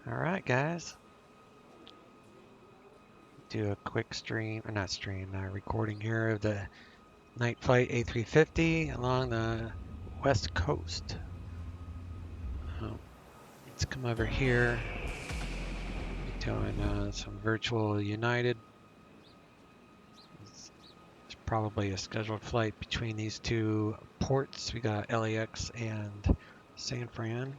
Alright guys, do a quick stream, or not stream, recording here of the night flight A350 along the west coast. Let's come over here, be doing some virtual United. There's probably a scheduled flight between these two ports. We got LAX and San Fran.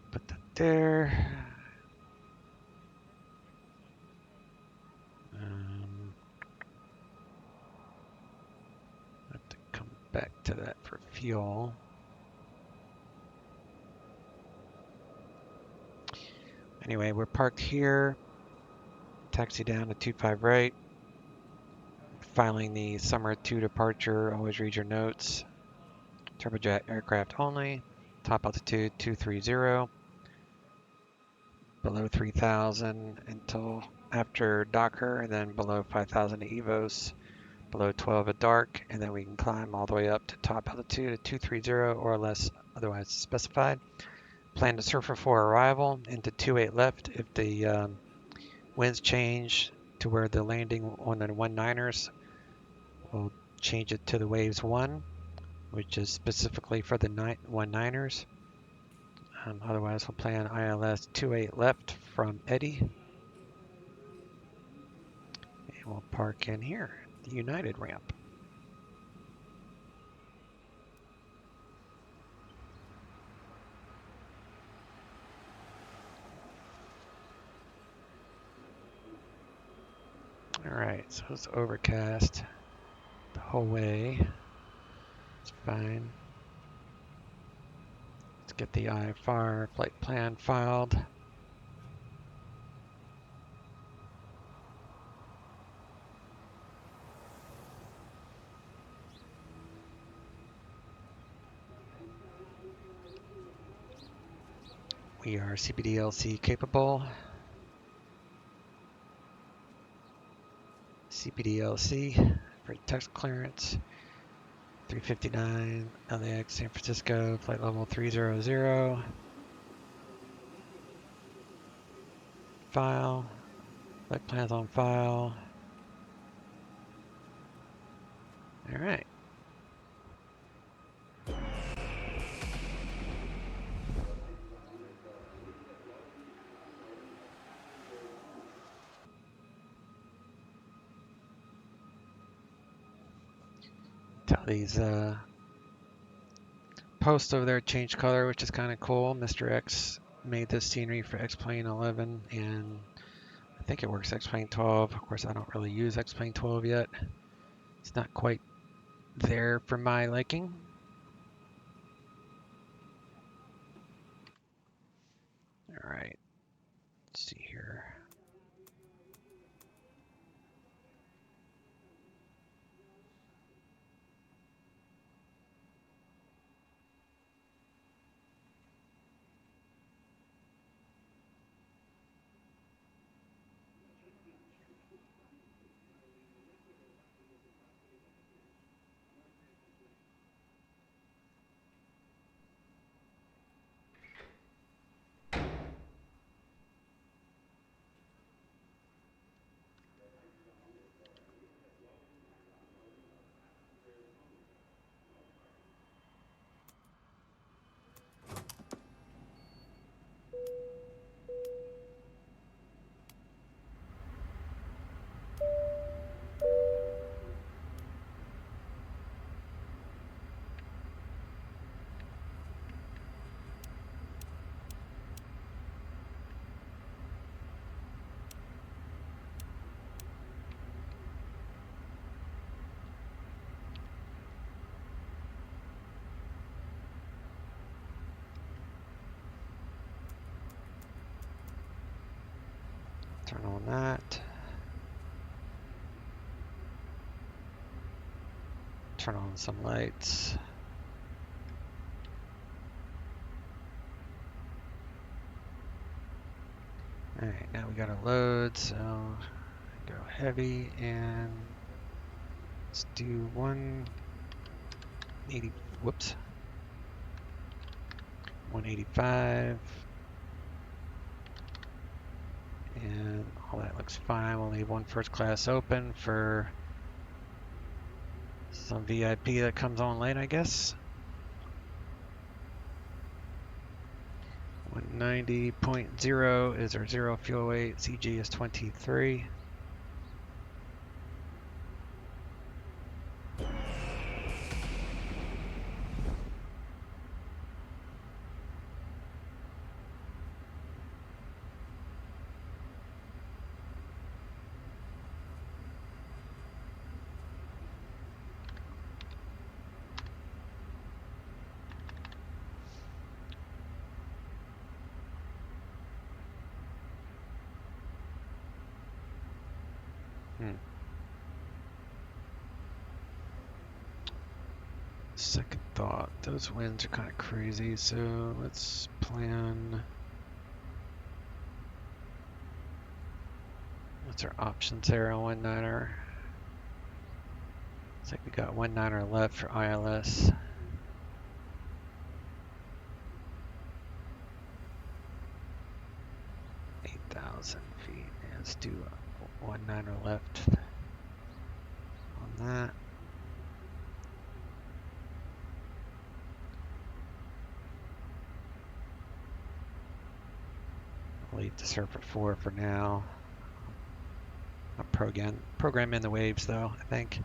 Put that there. Have to come back to that for fuel. Anyway, we're parked here. Taxi down to 25 right. Filing the summer 2 departure. Always read your notes. Turbojet aircraft only. Top altitude 230. Below 3,000 until after Docker, and then below 5,000 at EVOS. Below 12 at dark, and then we can climb all the way up to top altitude at 230 or less, otherwise specified. Plan to surf for arrival into 28 left. If the winds change to where the landing on the 19ers, we'll change it to the waves 1, which is specifically for the 19ers. Otherwise, we'll plan ILS 28 left from Eddie. And we'll park in here, the United ramp. Alright, so it's overcast the whole way. It's fine. Let's get the IFR flight plan filed. We are CBDLC capable. CBDLC for text clearance. 359 LAX San Francisco, flight level 300. File. Flight plans on file. All right. Tell these posts over there change color, which is kind of cool. Mr. X made this scenery for X-Plane 11, and I think it works X-Plane 12. Of course, I don't really use X-Plane 12 yet. It's not quite there for my liking. All right. Let's see here. that. Turn on some lights. All right, now we got to load, so go heavy and let's do 180, whoops, 185. And all that looks fine. We'll leave one first class open for some VIP that comes on late, I guess. 190.0 is our zero fuel weight. CG is 23. Second thought, those winds are kind of crazy, so let's plan. What's our options there on 1.9er? Looks like we got 1.9er left for ILS. Feet. And let's do 1.9er left on that. I'll leave the surf at 4 for now. I'll program in the waves though, I think.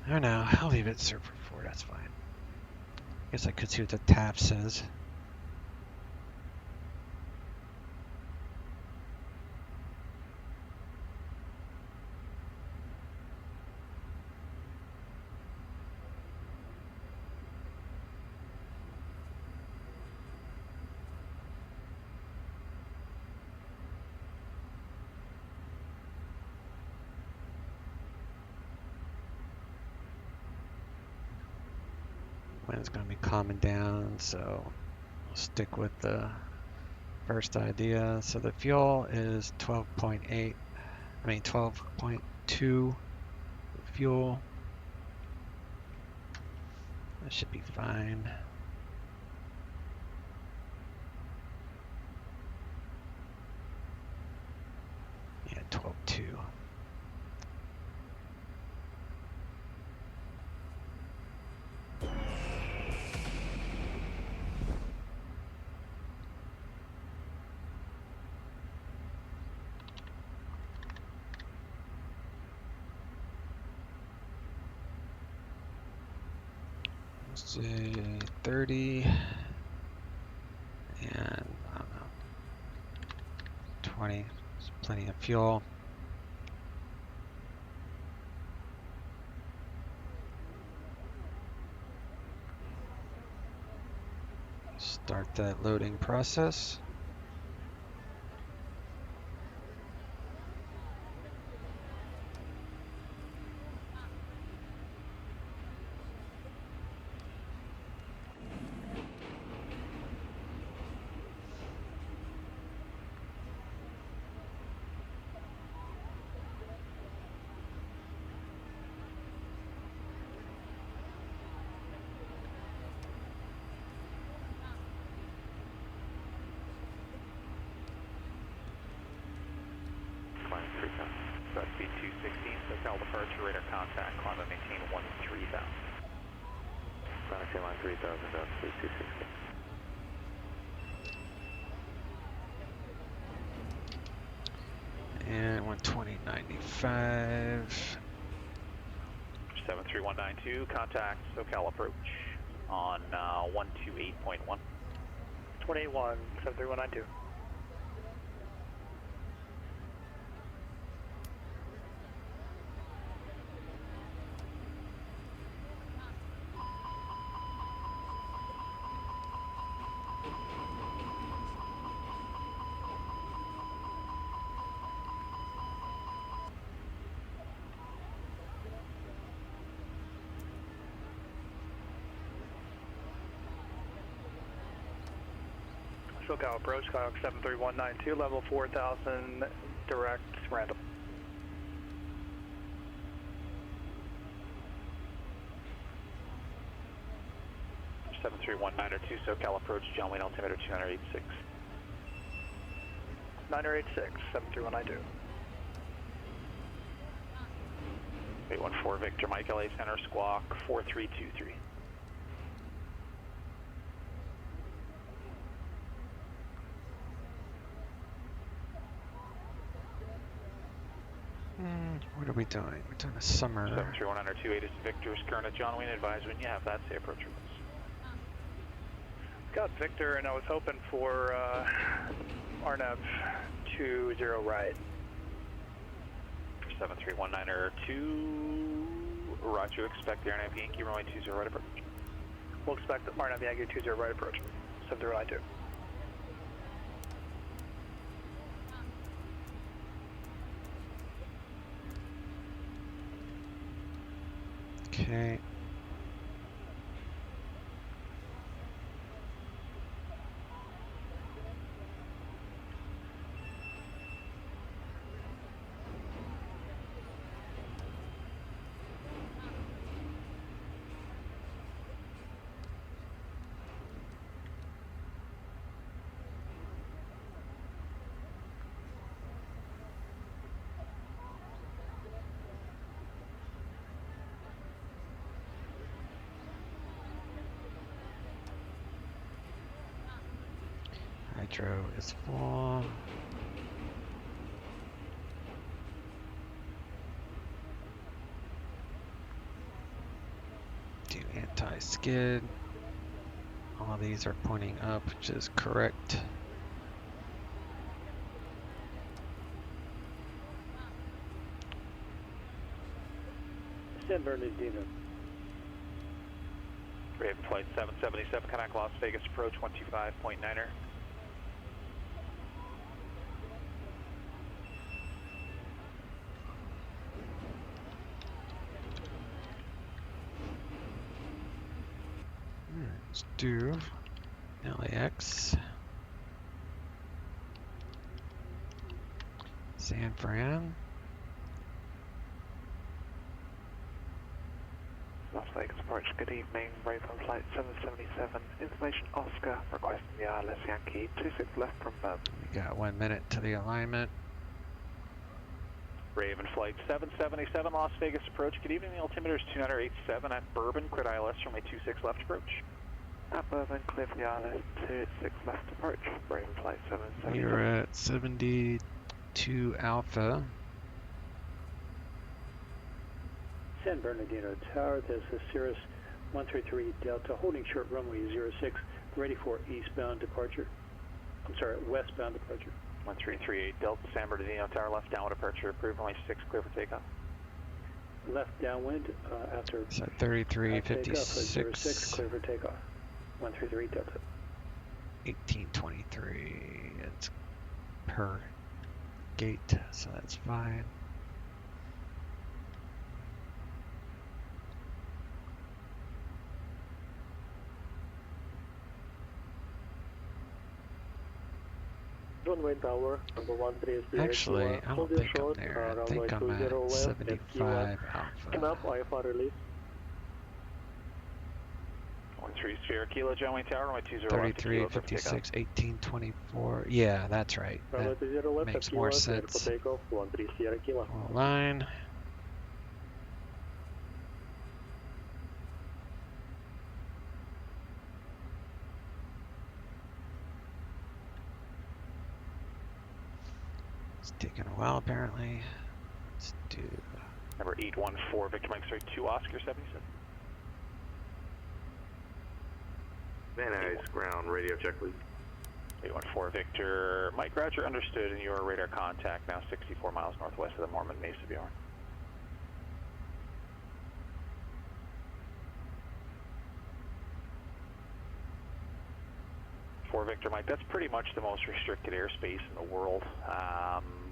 I don't know, I'll leave it surf at 4, that's fine. I guess I could see what the TAF says. Wind's going to be calming down, so we'll stick with the first idea. So the fuel is 12.2 fuel. That should be fine. Yeah, 12.2. Let's say 30 and I don't know, 20. There's plenty of fuel. Start that loading process. Speed 216, SoCal departure, radar contact, climb and maintain 13,000. Maintain 13,000, speed 216. And 120.95. 73192, contact SoCal approach on 128.1. 281, 73192. SoCal approach, Skyhawk 73192, level 4000, direct, random. Seven three one nine two SoCal approach, John Wayne altimeter 286. 986, 73192. 814 Victor Mike LA Center, squawk 4323. What are we doing? We're doing a summer. 73192, 8 is Victor's current at John Wayne, advise when you have that, say approach request. Got Victor, and I was hoping for RNAV 20 right. 73192, roger, expect the RNAV Yankee runway 20 right approach. We'll expect the RNAV Yankee 20 right approach, 73192. Okay. Hydro is full. Do anti-skid. All these are pointing up, which is correct. San Bernardino. Raven flight 777, connect Las Vegas approach 125.9er. Let's do LAX. San Fran. Las Vegas approach, good evening, Raven flight 777, information Oscar, requesting the ILS Yankee, 26 left from Bourbon. We got 1 minute to the alignment. Raven flight 777, Las Vegas approach, good evening, the altimeter is 2987 at Bourbon, cleared ILS runway 26 left approach. At Bourbon, clear for the ILS 26 left approach, Raven flight 777. You're at 72 Alpha. San Bernardino Tower, this is Cirrus 133 Delta, holding short runway 06, ready for eastbound departure. I'm sorry, westbound departure. 1338 Delta, San Bernardino Tower, left downwind departure, approved runway 6, clear for takeoff. Left downwind after So takeoff, 3356. 06, clear for takeoff. 133 Delta. 1823. It's per gate, so that's fine. Runway tower, number 130. Actually, I don't think I'm there. I think I'm at 75 Alpha. IFR release. 13 Sierra Kilo, John Wayne Tower, runway 20 left. 3356, 1824. Yeah, that's right. Runway 20 left, Makes more sense. For takeoff, 13 Sierra Kilo. Line. It's taking a while apparently. Let's do Number 814, Victor Mike, sorry, 2 Oscar 77. Van Nuys, ground radio check please. 814, Victor Mike, roger, understood, and your radar contact now 64 miles northwest of the Mormon Mesa Bjorn. For Victor Mike, that's pretty much the most restricted airspace in the world,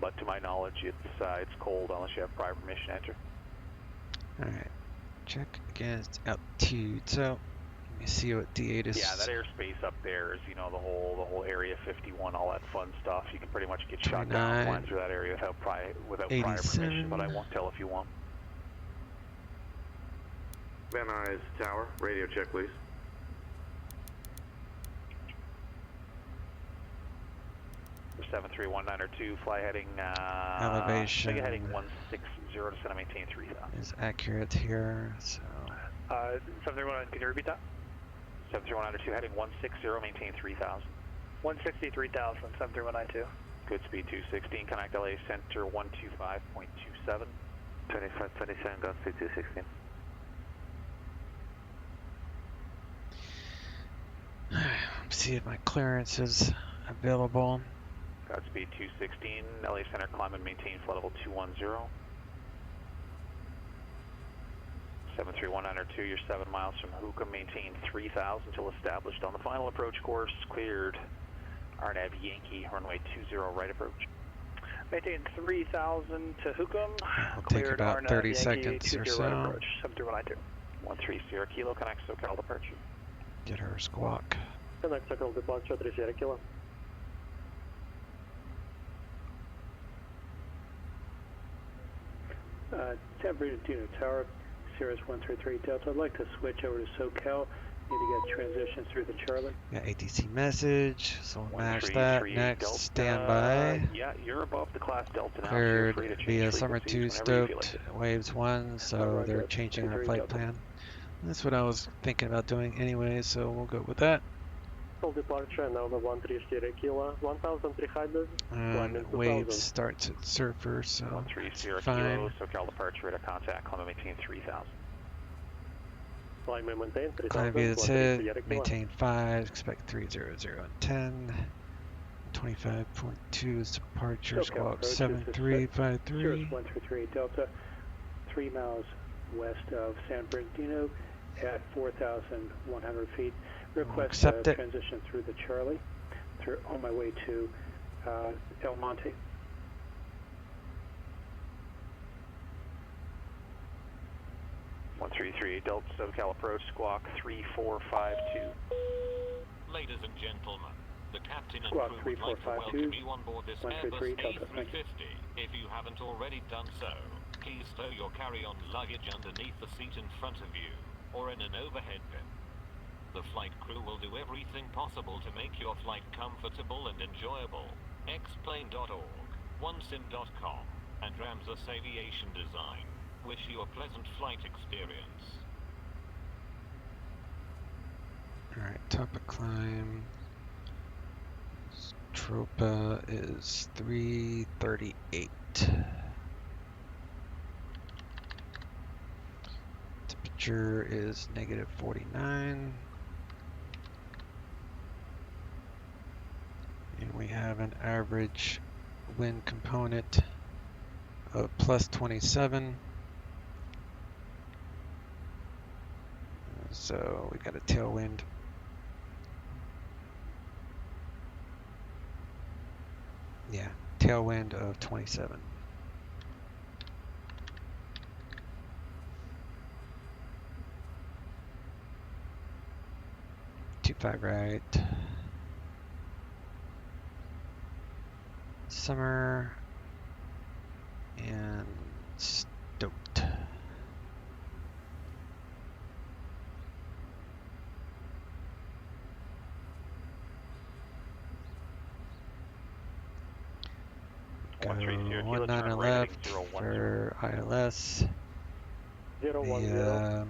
but to my knowledge, it's cold unless you have prior permission to enter. Alright. Check against altitude. So Let me see what D8 is. Yeah, that airspace up there is, you know, the whole Area 51, all that fun stuff. You can pretty much get shot down flying 29, through that area without prior permission, but I 87. won't tell if you want. Van Nuys Tower, radio check, please. For 73192, fly heading, Elevation. I think heading 160 to center, maintain 3000. Is accurate here, so 731, can you repeat that? 73192, heading 160, maintain 3000. 160, 3000, 73192. Good speed 216, connect LA center 125.27. 2527, got speed 216. see if my clearance is available. Godspeed 216, LA center climb and maintain flight level 210. 73192, you're 7 miles from Hookah, maintain 3000 until established on the final approach course, cleared RNAV Yankee, runway 20 right approach. Maintain 3000 to Hookah, It'll take about 30 seconds or so. Right approach, 73192. 130 Kilo, connect SoCal departure. Get her squawk. Connect SoCal departure, 30 Kilo. San Bernardino Tower, Cirrus 133 Delta. I'd like to switch over to SoCal. Need to get transition through the Charlie. Got ATC message, so we'll match 133 that. Next, Delta. standby. Yeah, you're above the class Delta now. Cleared You're free to change via Summer 2 frequencies whenever you feel stoked, like it. waves 1, so they're changing our flight plan. That's what I was thinking about doing anyway, so we'll go with that. Full departure, now the 130 Kilo, 1300. Waves starts at Surfer, so 130 fine. Kilo, SoCal departure, radar contact, climb and maintain 3000. Climb and maintain 3000. Climb via that's it, maintain 5, expect 300 and 10. 25.2 is departure, squawk 7353. Cirrus 133 Delta, 3 miles west of San Bernardino at 4,100 feet. Request transition through the Charlie, on my way to El Monte. One 338 Delta, SoCal approach, squawk 3452. Ladies and gentlemen, the captain and Squawk crew would like to welcome you on board this Airbus 133 Delta. A350. If you haven't already done so, please stow your carry-on luggage underneath the seat in front of you, or in an overhead bin. The flight crew will do everything possible to make your flight comfortable and enjoyable. Xplane.org, onesim.com, and Ramses Aviation Design wish you a pleasant flight experience. Alright, top of climb. Tropa is 338. Temperature is negative 49. And we have an average wind component of plus 27. So we got a tailwind. Yeah, tailwind of 27. 25 right. Summer and stoked. Go 19 left for ILS. 010,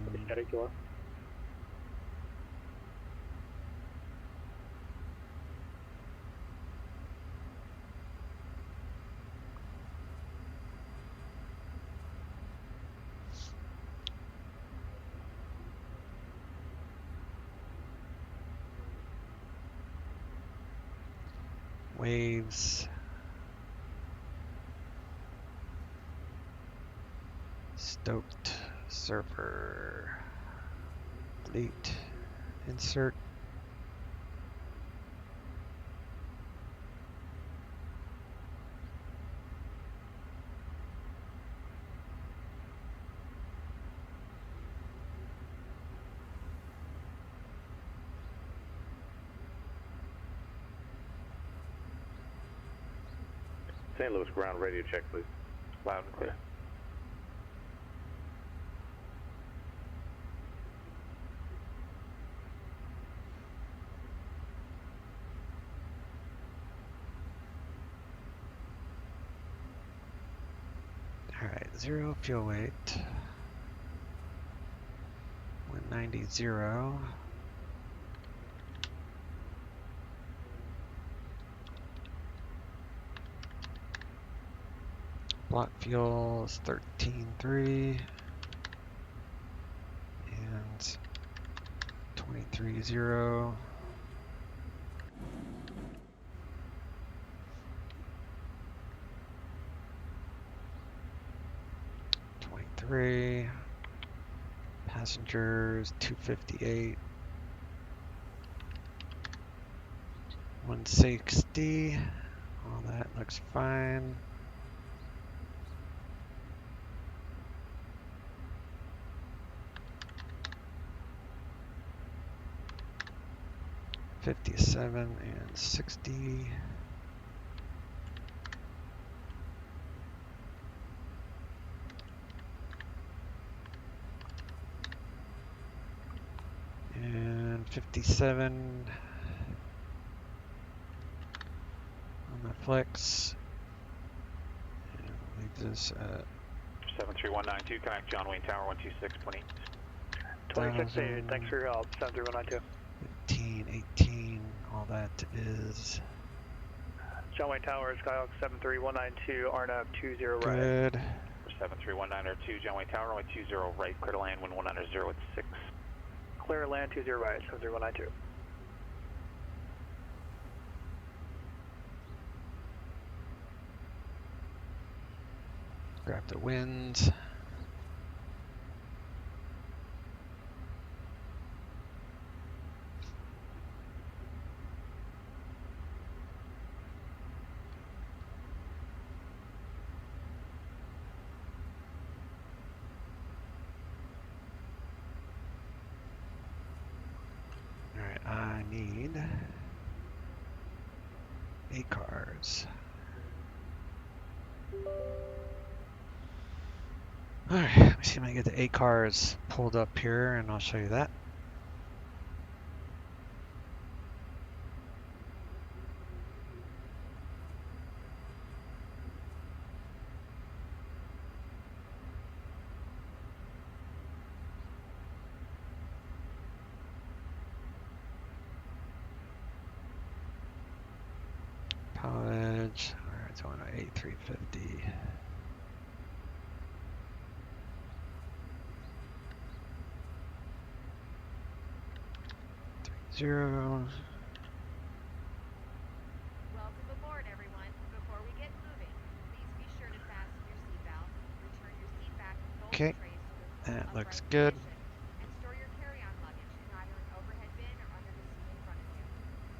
Waves. Stoked. Surfer. Delete. Insert. St. Louis ground radio check, please. Loud and clear. Alright, 0 fuel weight. 190, 0. Block fuel is 13.3 and 23.0. Passengers 258. 160. All that looks fine. $57 and $60. And 57 on the flex. And we'll leave this at 73192, connect John Wayne Tower 126.8. 26, thanks for your help. 73192. 15, 18, all that is John Wayne Tower, Skyhawk 73192, RNAV 20 right. good. 73192, John Wayne Tower, runway 20 right, clear to land, wind 190 at 6. Clear land 20 right, 73192. Grab the winds. Alright, I need 8 cars. Alright, let me see if I can get the 8 cars pulled up here and I'll show you that. College, alright, so on an A350. Zero. Welcome aboard, everyone. Before we get moving, please be sure to fasten your seatbelt, return your seat back and fold Okay, trays to a that full looks upright good. position, and store your carry-on luggage in either an overhead bin or under the seat in front of you.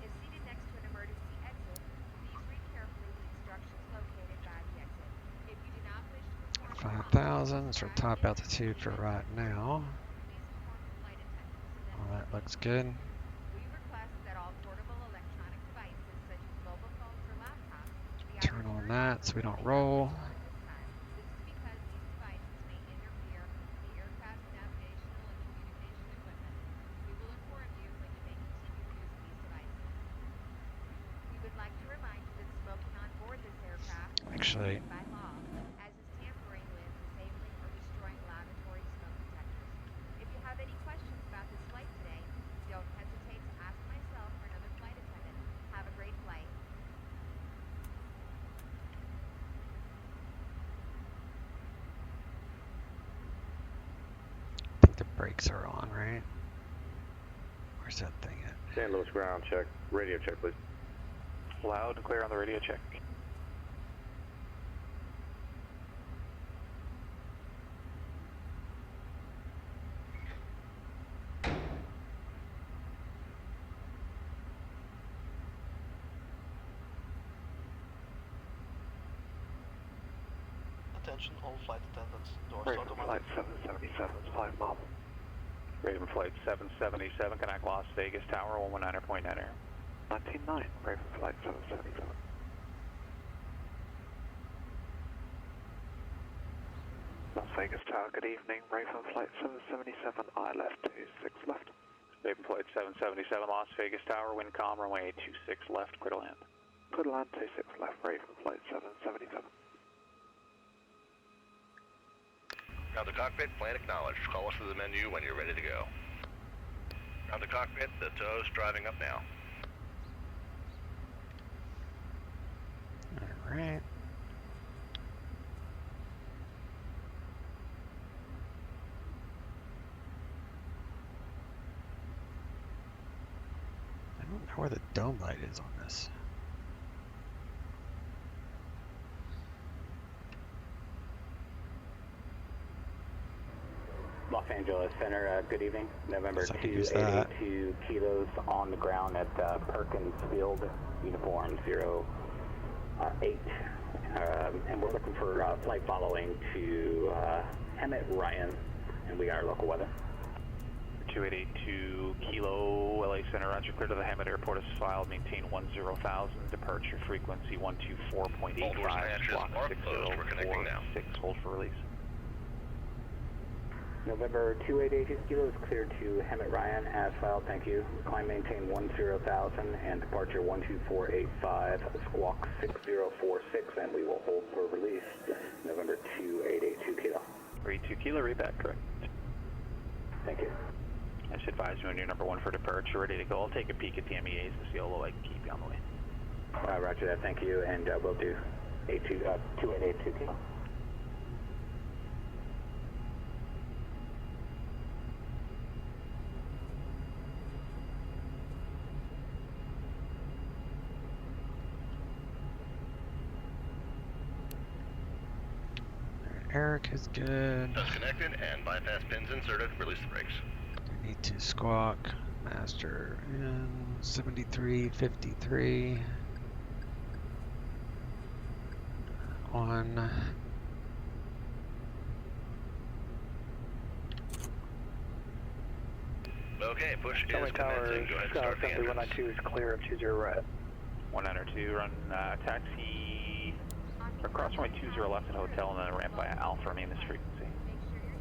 If seated next to an emergency exit, please read carefully the instructions located by the exit. If you do not wish to perform 5,000 is our top altitude for right now. please inform the flight attendants. All that looks good. We request that all portable electronic devices such as mobile phones or laptops be Turn on that so we don't roll. at this time. This is because these devices may interfere with the aircraft's navigational and communication equipment. We will inform you when you may continue to use these devices. We would like to remind you that smoking on board this aircraft is Actually, prohibited by law, as is tampering with, disabling, or destroying lavatory smoke detectors. If you have any questions about this flight today, don't hesitate to ask myself or another flight attendant. Have a great flight. I think the brakes are on, right? Where's that thing at? St. Louis ground check, radio check, please. Loud and clear on the radio check. Attention all flight attendants. Doors Raven automatic. Flight 777 is 5 miles. Raven Flight 777, connect Las Vegas Tower 119.9 air. 19.9, Raven Flight 777. Las Vegas Tower, good evening. Raven Flight 777, I left 26 left. Raven Flight 777, Las Vegas Tower, wind calm, runway 26 left, clear to land. Clear to land, 26 left, Raven Flight 777. Ground to cockpit, plan acknowledged. Call us to the menu when you're ready to go. Ground to cockpit, the tow's driving up now. All right. I don't know where the dome light is on this. Los Angeles Center, good evening. November So I could use that. 2882 kilos on the ground at Perkins Field, uniform 08. And we're looking for flight following to Hemet Ryan, and we got our local weather. 2882 Kilo, LA Center, roger, clear to the Hemet Airport as filed, maintain 10,000, departure frequency 124.85, block 6046, hold for release. November 2882 kilos cleared to Hemet Ryan as filed, thank you. Climb maintain 10,000 and departure 12485, squawk 6046, and we will hold for release. November 2882 kilo. 32 Kilo, read back, correct. Thank you. I should advise you when you're number 1 for departure, ready to go. I'll take a peek at the MEAs to see how I can keep you on the way. Roger that, thank you, and we'll do 2882 kilo. Eric is good. Disconnected and bypass pins inserted. Release the brakes. I need to squawk master in 7353 on Okay, push LA is Tower, commencing. Go ahead and start the Assembly engines. 192 is clear of 20 right. 192, run taxi across runway 20 left at hotel and then ramp by Alpha, remain this frequency.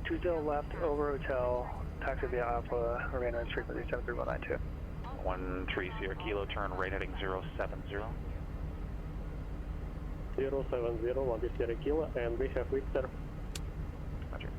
20 left over hotel, taxi via Alpha, remain on frequency 73192. 130 Kilo, turn right heading 070. 070, 130 Kilo, and we have Victor. Roger.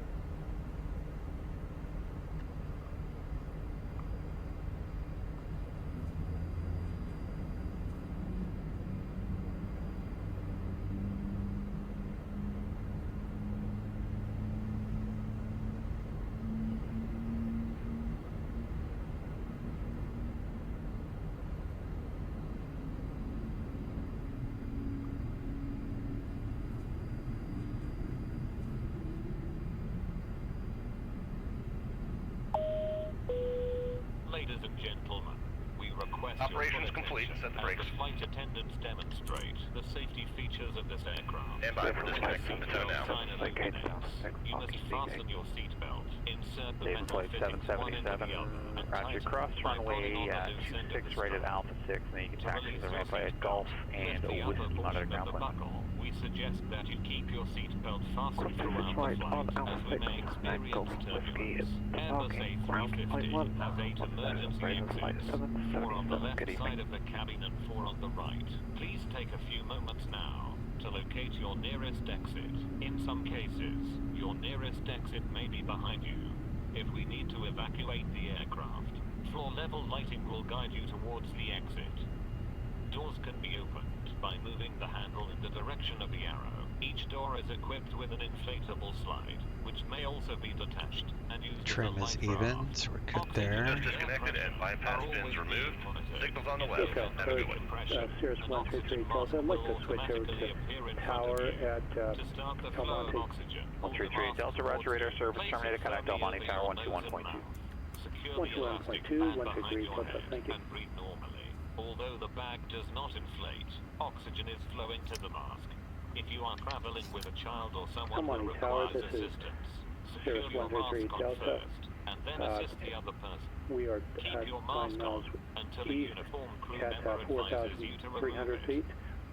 Ladies and gentlemen, we request Operations your complete. Set the as brakes. the flight attendants demonstrate the safety features of this aircraft. Stand by for disconnection to tow now. Sign of Okay, illuminates. You must fasten your seatbelt, insert the Raven metal Flight fittings one into the 777, other, and roger, tighten cross by pulling runway on the loose end of 26 the right at strap. Alpha 6, and then you can To taxi to release the your ramp by a seatbelt, Gulf lift and the a upper Whiskey portion monitor of ground the plan. buckle. We suggest that you keep your seatbelt fastened Crossing throughout right the on flight, Alpha as we 6, may and Golf experience Whiskey is turbulence. departing, ground Airbus flight 1, A350 has 8 emergency Raven Flight exits, 4 on the 777, left good side evening. of the cabin and 4 on the right. Please take a few moments now to locate your nearest exit. In some cases, your nearest exit may be behind you. If we need to evacuate the aircraft, floor level lighting will guide you towards the exit. Doors can be opened by moving the handle in the direction of the arrow. Each door is equipped with an inflatable slide, which may also be detached and used trim as is a life even, raft. so we're good there. Just disconnected and bypass pins removed. Signals on the left. Okay, Have a good one. Cirrus 133 Delta, I'd like to switch over to tower at To start the flow of Almonte. oxygen, 133 Delta, roger, radar service terminated, contact Almonte Tower 121.2. Secure the elastic 121.2, band 123 behind your Delta, head thank you. and breathe normally. Although the bag does not inflate, oxygen is flowing to the mask. If you are traveling with a child or someone who Almonte Tower, requires this is assistance, secure Cirrus your 133 mask on Delta. first, and then assist the other person. We are Keep at your 9 mask miles on until a east uniformed crew at member advises you to remove 4,300 it. feet.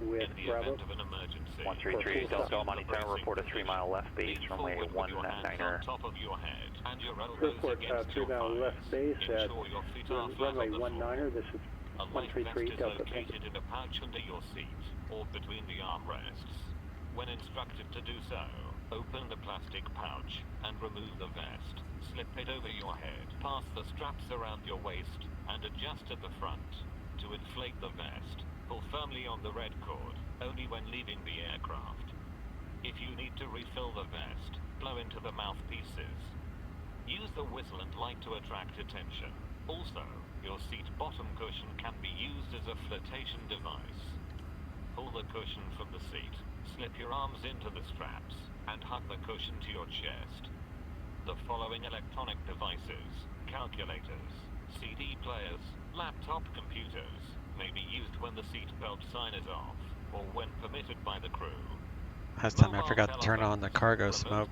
with In the Bravo. event of an emergency, 133 Delta Montana, report a 3-mile left base, lean runway forward with your hands 19er. on top of your head and your elbows Report against your 3-mile thighs. left base at Ensure your feet are flat runway on the 19er. floor. This is A life vest 133 is Delta. Thank you. located in a pouch under your seat or between the armrests. When instructed to do so, open the plastic pouch and remove the vest. Slip it over your head, pass the straps around your waist, and adjust at the front. To inflate the vest, pull firmly on the red cord, only when leaving the aircraft. If you need to refill the vest, blow into the mouthpieces. Use the whistle and light to attract attention. Also, your seat bottom cushion can be used as a flotation device. Pull the cushion from the seat, slip your arms into the straps, and hug the cushion to your chest. The following electronic devices, calculators, CD players, laptop computers, may be used when the seat belt sign is off, or when permitted by the crew. Last time I forgot to turn on the cargo smoke,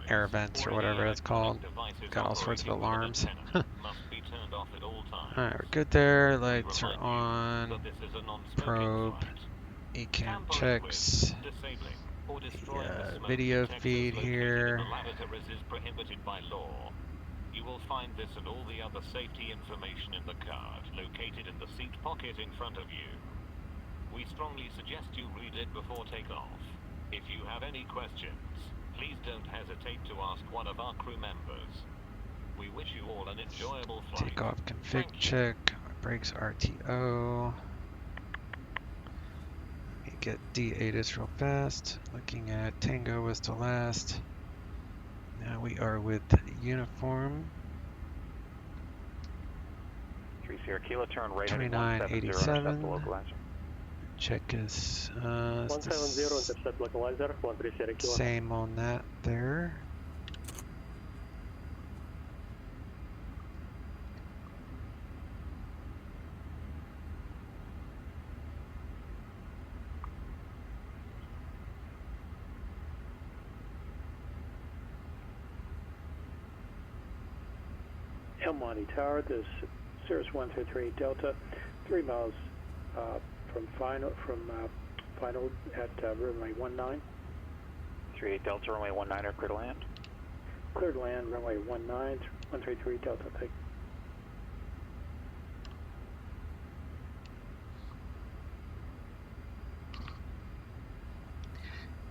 air vents or whatever it's called. Got all sorts of alarms. Alright, we're good there. Lights are on. Probe. ECAM checks. Video feed here. You will find this and all the other safety information in the card located in the seat pocket in front of you. We strongly suggest you read it before takeoff. If you have any questions, please don't hesitate to ask one of our crew members. We wish you all an enjoyable flight. Takeoff config check. Brakes RTO. Let me get D8 real fast. Looking at Tango was the last. Now we are with uniform. 3 Sierra Kilo, turn right heading 2987. Check is 170, intercept localizer, 13 Sierra Kilo. Same on that there. El Monte Tower, this is Cirrus 133 Delta, 3 miles from final at runway 19. 38 Delta, runway 19er, clear to land. Cleared land, runway 19, 133 Delta. Thank you.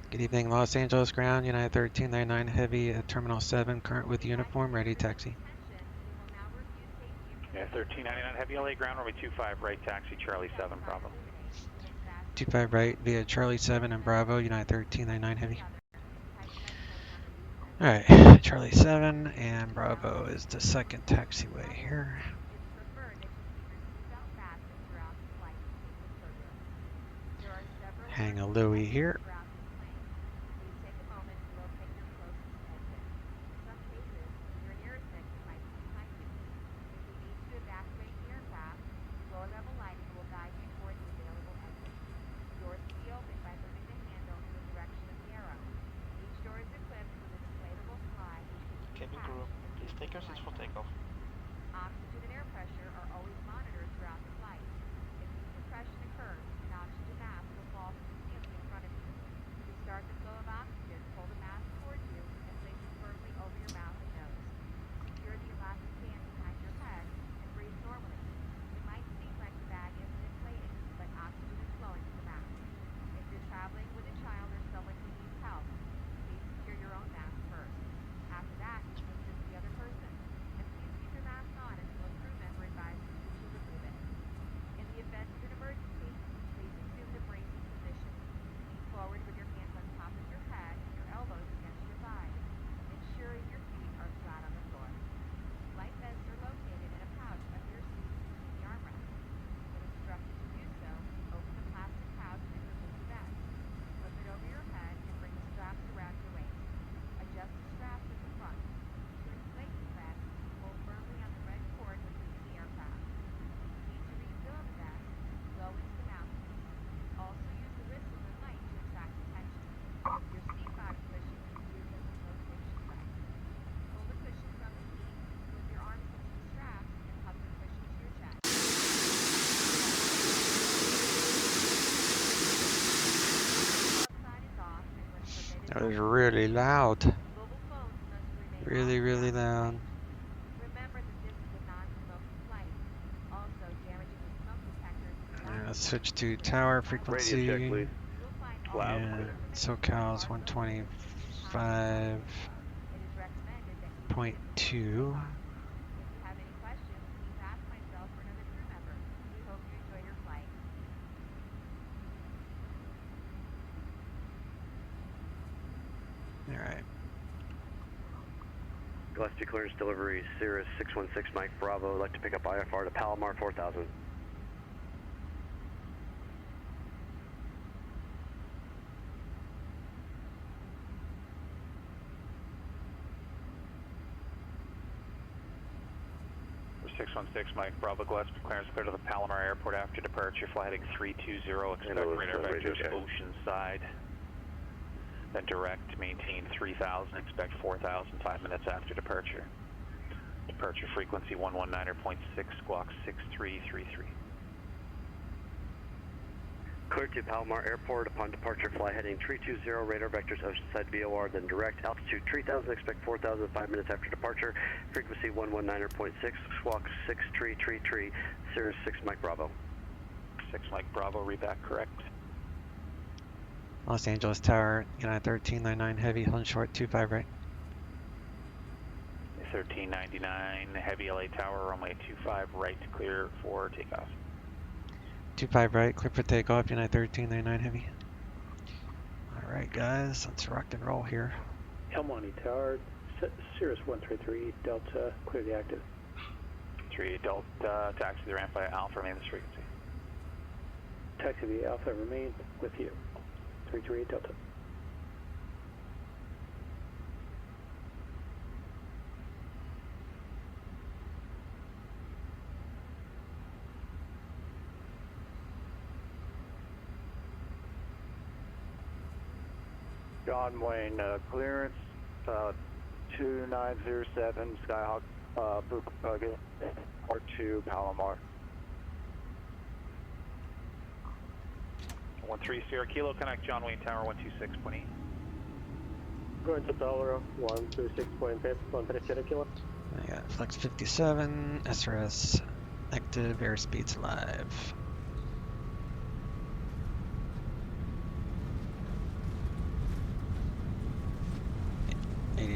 Good evening, Los Angeles ground, United 1399 Heavy at Terminal 7, current with uniform, ready taxi. Yeah, 1399 Heavy LA ground, runway 25 right, taxi, Charlie 7, Bravo. 25 right via Charlie 7 and Bravo, United 1399 Heavy. Alright, Charlie 7 and Bravo is the second taxiway here. Hang a Louie here. Cabin crew, please take your seats for takeoff. Oxygen and air pressure are always monitored throughout the flight. If decompression occurs, an oxygen mask will fall from the ceiling in front of you. To start the flow of oxygen, pull the mask towards you and place it firmly over your mouth and nose. Secure the elastic band behind your head and breathe normally. It might seem like the bag isn't inflating, but oxygen is flowing to the mask. If you're traveling with a child or someone who needs help, please secure your own mask first. After that, assist the other person, and please be That was really loud. Mobile phones must remain Really, off really after loud. Remember that this is a non-smoking flight. Also, damaging the smoke detectors is not Let's switch to tower Radio check, frequency. please. You'll find all Loud, the clear. information SoCal's about our services in the cockpit. 125.2. It is recommended that you leave it before you take off. If you have any questions, please ask myself or another crew member. We hope you enjoy your flight. All right. Gillespie clearance delivery, Cirrus 616 Mike Bravo. I'd like to pick up IFR to Palomar 4000. For 616 Mike Bravo, Gillespie clearance clear to the Palomar Airport after departure. Fly heading 320. Expect radar vectors ocean side. Then direct, maintain 3000. Expect 4000 5 minutes after departure. Departure frequency 119.6, squawk 6333. Clear to Palomar Airport. Upon departure, fly heading 320, radar vectors oceanside VOR, then direct, altitude 3000, expect 4000 5 minutes after departure, frequency 119.6, squawk 6333, Cirrus 6 Mike Bravo. 6 Mike Bravo, read back correct. Los Angeles Tower, United 1399 heavy, holding short 25 right. 1399, heavy LA Tower, runway 25 right, clear for takeoff. 25 right, clear for takeoff, United 1399 heavy. All right, guys, let's rock and roll here. El Monte Tower, Cirrus 133 Delta, clear the active. 3 Delta, taxi the ramp by Alpha, remain this frequency. Taxi the Alpha, remain with you. 338 Delta. John Wayne, clearance 2907 Skyhawk Bukapuga, Port 2 Palomar. 13 Sierra Kilo, connect John Wayne Tower 126.8. Going to tower 126.8, 13 Sierra Kilo. I got Flex 57, SRS active, airspeed's live.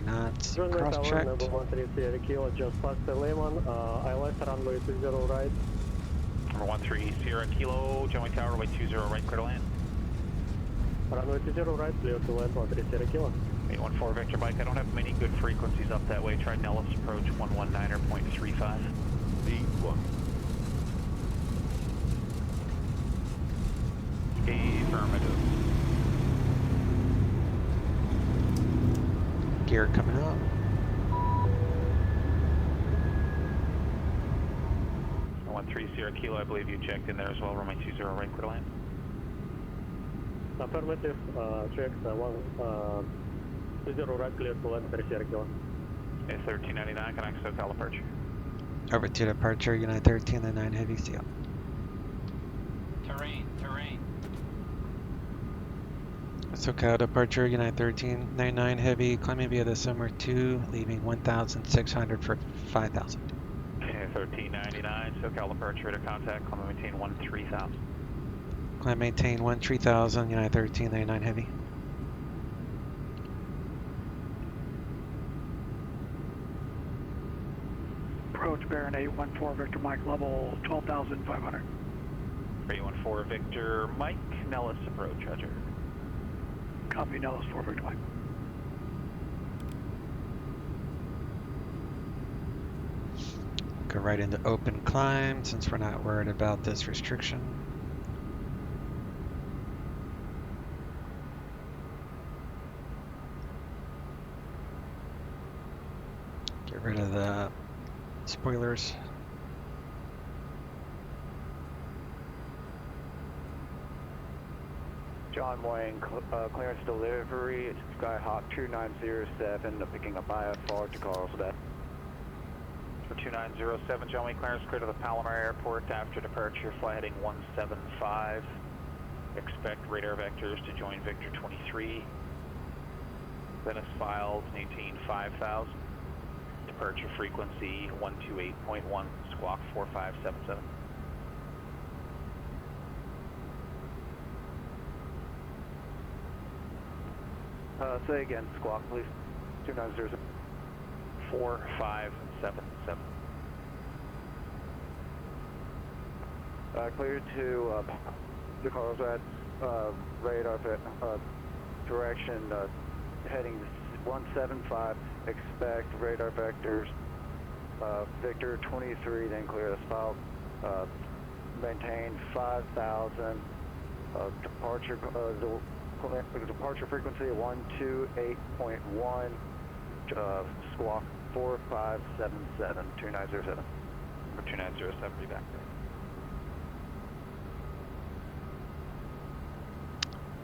Knots, Runway cross tower checked. number 13 Sierra Kilo, just past the Lehman, I left runway 20 right. Number 13 Sierra Kilo, John Wayne Tower, runway 20 right, clear to land. Runway 20 right, clear to land, 13 Sierra Kilo. 814 Victor Mike, I don't have many good frequencies up that way. Try Nellis approach 119.35. D1. Affirmative. Gear coming up. One 13 Sierra Kilo, I believe you checked in there as well. Runway 20 right, clear to land. Affirmative, checked, 20 right, clear to land, 13 Sierra Kilo. 1399, connect SoCal departure. Over to departure, United 1399 heavy, seal. Terrain. SoCal departure, United 1399 heavy, climbing via the Summer 2, leaving 1,600 for 5,000. Okay, 1399, SoCal departure, radar contact, climb and maintain 13,000. Climb maintain 13,000, United 1399 heavy. Approach Baron 814 Victor Mike, level 12,500. 814 Victor Mike, Nellis approach, roger. Copy, Nellis 4 Victor Mike. Go right into open climb since we're not worried about this restriction. Get rid of the spoilers. John Wayne, clearance delivery, Skyhawk 2907, picking up IFR to Carlsbad. For 2907, John Wayne clearance clear to the Palomar Airport after departure, fly heading 175. Expect radar vectors to join Victor 23. Thinnest filed, maintain 5,000. Departure frequency 128.1, squawk 4577. Say again, squawk please. 290. 4577. Clear to the Carlsbad radar direction heading 175. Expect radar vectors Victor 23, then clear the spot. Maintain 5,000. Departure departure frequency 128.1. Squawk 4577 2907. 2907, be back there.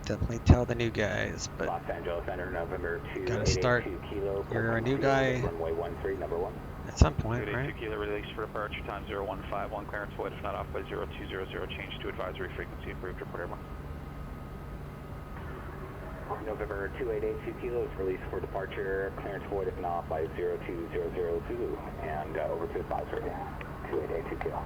Definitely tell the new guys, but Los Angeles Center, November 2, gotta start. Kilo, You're a new guy runway 13, number 1. at some point, 282 right? Kilo release for departure, time 0151, clearance void, if not off by 0200, change to advisory frequency approved, report airborne. November 2882 Kilos, release for departure, clearance void if not by 02002, and over to advisory, 2882 Kilo.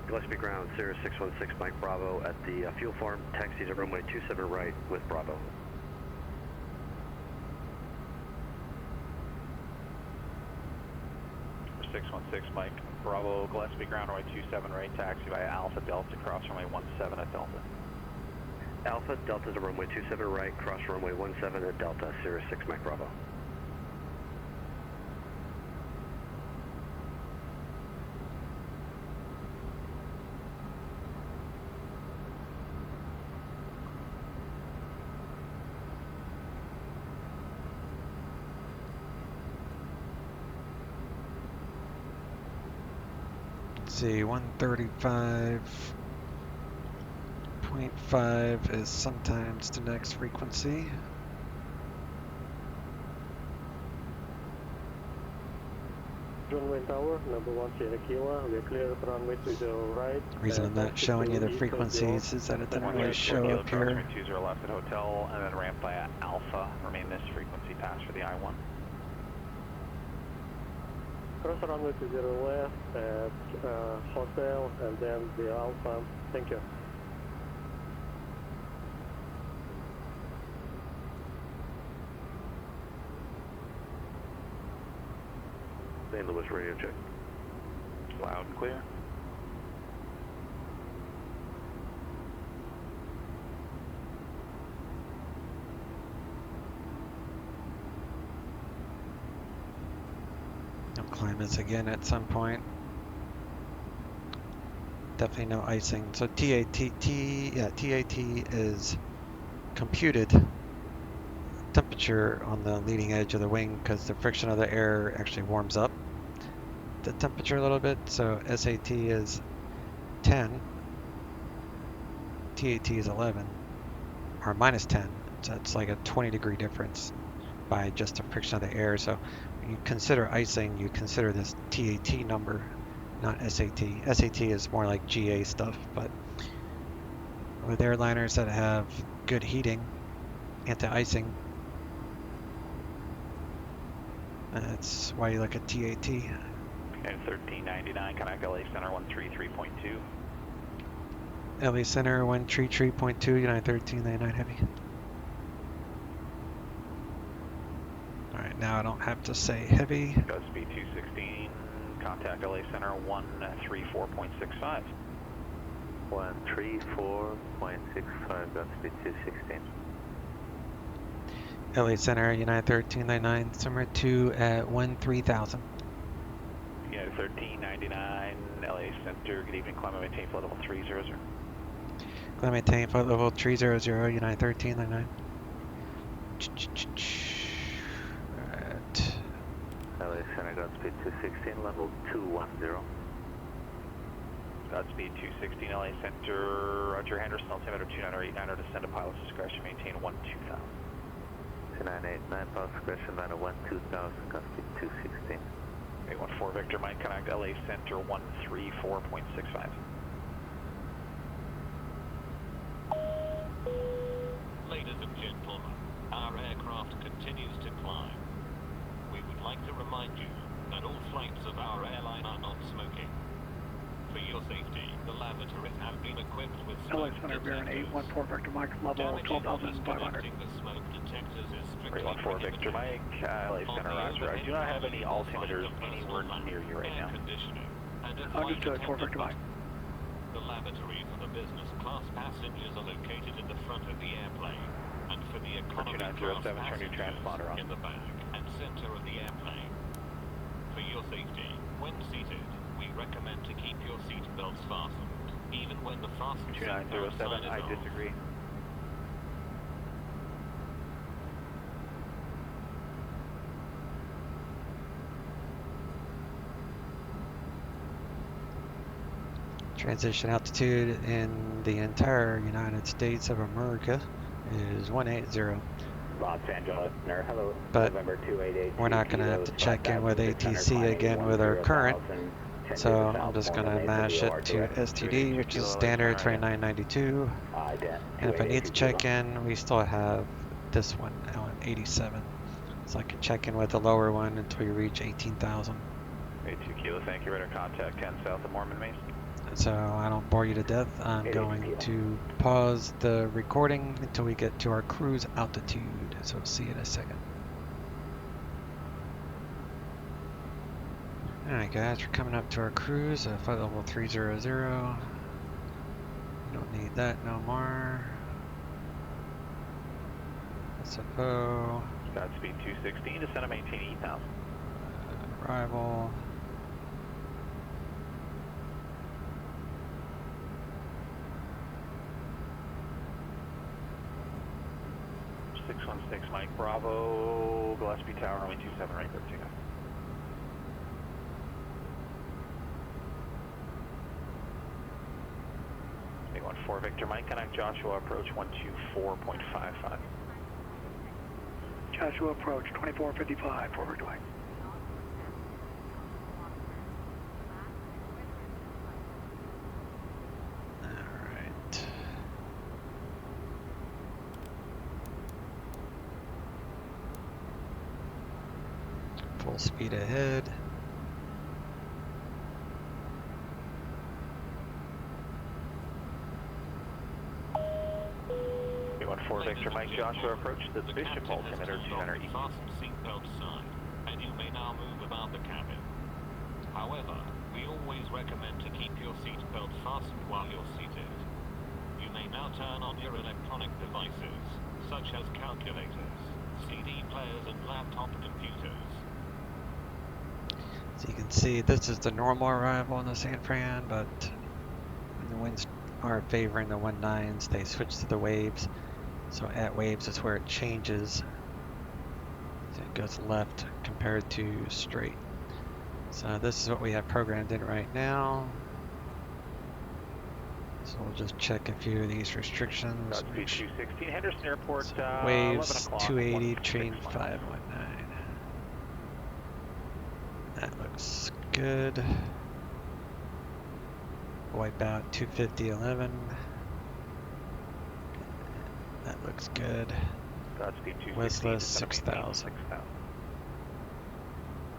Gillespie ground, Sirius 616, Mike Bravo at the fuel farm, taxi to runway 27 right with Bravo. For 616, Mike Bravo, Gillespie ground, runway 27 right, taxi via Alpha Delta, cross runway 17 at Delta. Alpha Delta to runway 27 right, cross runway 17 at Delta, Sirius 6 Mike Bravo. Let's see, 135.5 is sometimes the next frequency. Runway tower, number 1 Sierra Kilo, we're clear of runway 20 right. The reason I'm not showing you the frequencies is that it doesn't really show up here. 20 left at hotel, and then ramp by Alpha, remain this frequency pass for the I-1. Cross runway 20 left at hotel, and then the Alpha. Thank you. St. Louis radio check. Loud and clear. I'll climb this again at some point. Definitely no icing. So TAT is computed temperature on the leading edge of the wing because the friction of the air actually warms up the temperature a little bit. So SAT is 10, TAT is 11, or minus 10. So it's like a 20-degree difference by just the friction of the air. So when you consider icing, you consider this TAT number, not SAT. SAT is more like GA stuff, but with airliners that have good heating, anti-icing, that's why you look at TAT. And 1399, Connect LA Center 133.2. LA Center 133.2, United 1399 Heavy. Alright, now I don't have to say heavy. Godspeed 216, contact LA Center 134.65. 134.65, Godspeed 216. LA Center, United 1399, summer 2 at 13,000. United 1399, LA Center, good evening, climb and maintain flight level 300. Climb maintain flight level 300, United 1399. Right. LA Center, Godspeed 216, level 210. Godspeed 216, LA Center, Roger Henderson, altimeter 2989, descend to pilot's discretion, maintain 12000. 2989, pilot's discretion, 901, 2000, Godspeed 216. 814 Victor, Mike, connect LA Center 134.65. Ladies and gentlemen, our aircraft continues to climb. We would like to remind you that all flights of our airline are not smoking. For your safety, the lavatories have been equipped with smoke detectors. 814 Victor Mike, level 12,500. The smoke detectors is strictly 314 Victor Mike, LA Center, Roger. I do not have any altimeters anywhere near you right now. Understood, 4 Victor Mike. The lavatory for the business class passengers are located in the front of the airplane, and for the economy class 2907, turn your passengers transponder on. in the back and center of the airplane. For your safety, when seated, we recommend to keep your seat belts fastened, even when the fasten seatbelt 2907, sign is I off. disagree. Transition altitude in the entire United States of America is 180. Los Angeles, hello, But November 288. we're not going to have to check in with ATC again with our current. So I'm just going to mash it to STD, which is standard 2992. And if I need to check in, we still have this one now at 87. So I can check in with the lower one until you reach 18,000. 82 Kilo, thank you. Radar contact 10 south of Mormon Mason. So I don't bore you to death, I'm going to pause the recording until we get to our cruise altitude. So see you in a second. Alright guys, we're coming up to our cruise at flight level 300. Don't need that no more. SFO. Godspeed 216, descend and maintain 8,000. Arrival. Mike Bravo, Gillespie Tower, only 27 right, clear to go. Four Victor Mike, connect Joshua approach 124.55. Joshua approach 2455, 4 Victor Mike. Alright. Full speed ahead. Victor Mike Joshua approach the Bishop altimeter 200 east. Fasten seatbelt sign, and you may now move about the cabin. However, we always recommend to keep your seatbelt fastened while you're seated. You may now turn on your electronic devices, such as calculators, CD players, and laptop computers. So you can see this is the normal arrival in the San Fran, but when the winds are favoring the 19s, they switch to the waves. So at waves is where it changes. So it goes left compared to straight. So this is what we have programmed in right now. So we'll just check a few of these restrictions. Godspeed 216, Henderson Airport, so waves 280, train 519. That looks good. Wipe out 250.11. That looks good. Godspeed 216. Westless 6,000.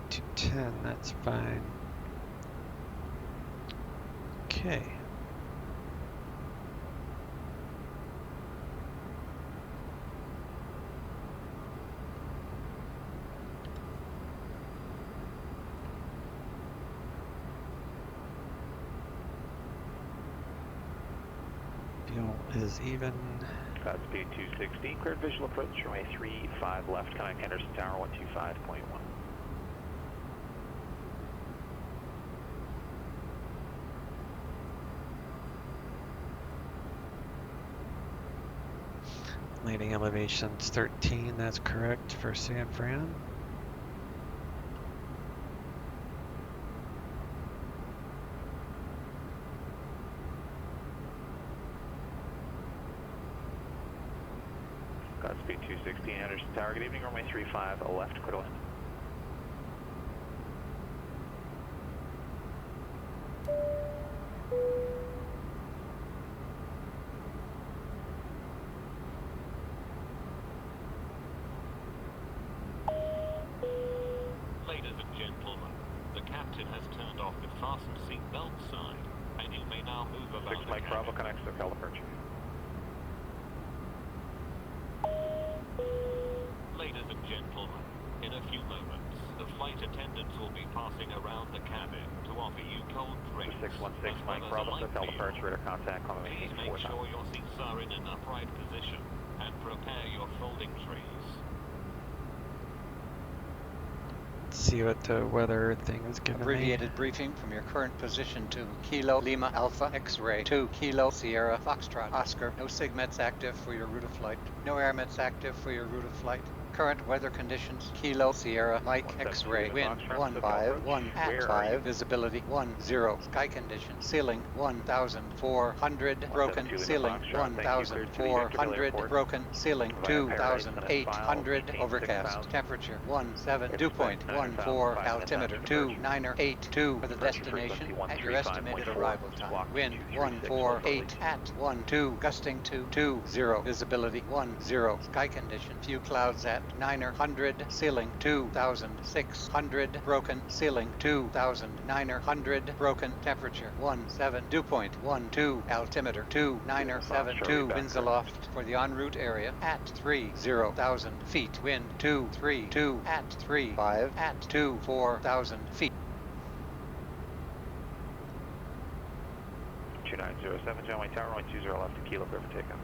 210, that's fine. Okay. Fuel is even. Godspeed 260, cleared visual approach, runway 35 left, connect Henderson Tower 125.1. Landing elevation's 13, that's correct for San Fran. Godspeed 216, Henderson Tower, good evening, runway 35 left, clear to land. Ladies and gentlemen, the captain has turned off the fasten seatbelt sign, and you may now move about 6 Mike Bravo connects to Cal approach. Ladies and gentlemen, in a few moments, the flight attendants will be passing around the cabin to offer you cold drinks. 616 Mike Bravo, Cal approach, radar contact, Please make sure your seats are in an upright position and prepare your folding trees. See what the weather thing is giving Abbreviated me. briefing from your current position to Kilo Lima Alpha X-Ray 2 Kilo Sierra Foxtrot Oscar. No SIGMETs active for your route of flight. No AirMETs active for your route of flight. Current weather conditions: Kilo Sierra Mike X-Ray, wind 151 at 5, visibility 10, sky condition, ceiling 1,400, broken ceiling 1,400, broken ceiling 2,800, overcast, temperature 17, dew point 14, altimeter 2982 for the destination at your estimated arrival time. Wind 148 at 12, gusting to 20, visibility 10, sky condition, few clouds at 900, ceiling 2,600, broken ceiling 2,900, broken temperature 17, dew point 12, altimeter 2972, winds aloft for the en route area at 30,000 feet, wind 232 at 35 at 24,000 feet. 2907, John Wayne Tower, runway 20 left to Kilo, clear for takeoff.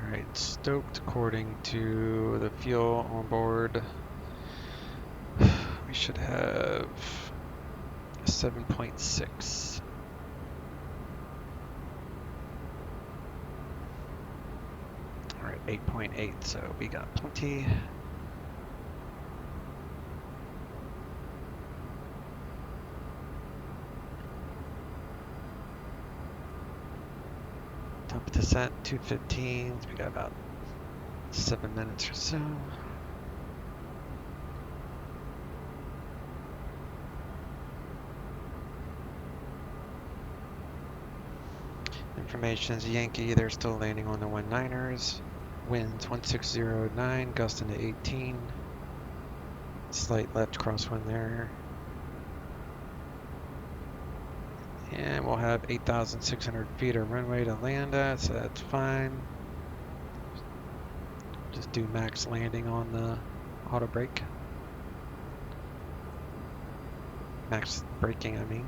Alright, stoked according to the fuel on board. We should have 7.6. Alright, 8.8, so we got plenty. Top of descent, 2:15. We got about 7 minutes or so. Information is Yankee. They're still landing on the 19ers. Winds 1609, gusting to 18. Slight left crosswind there. And we'll have 8,600 feet of runway to land at, so that's fine. Just do max landing on the auto brake. Max braking, I mean.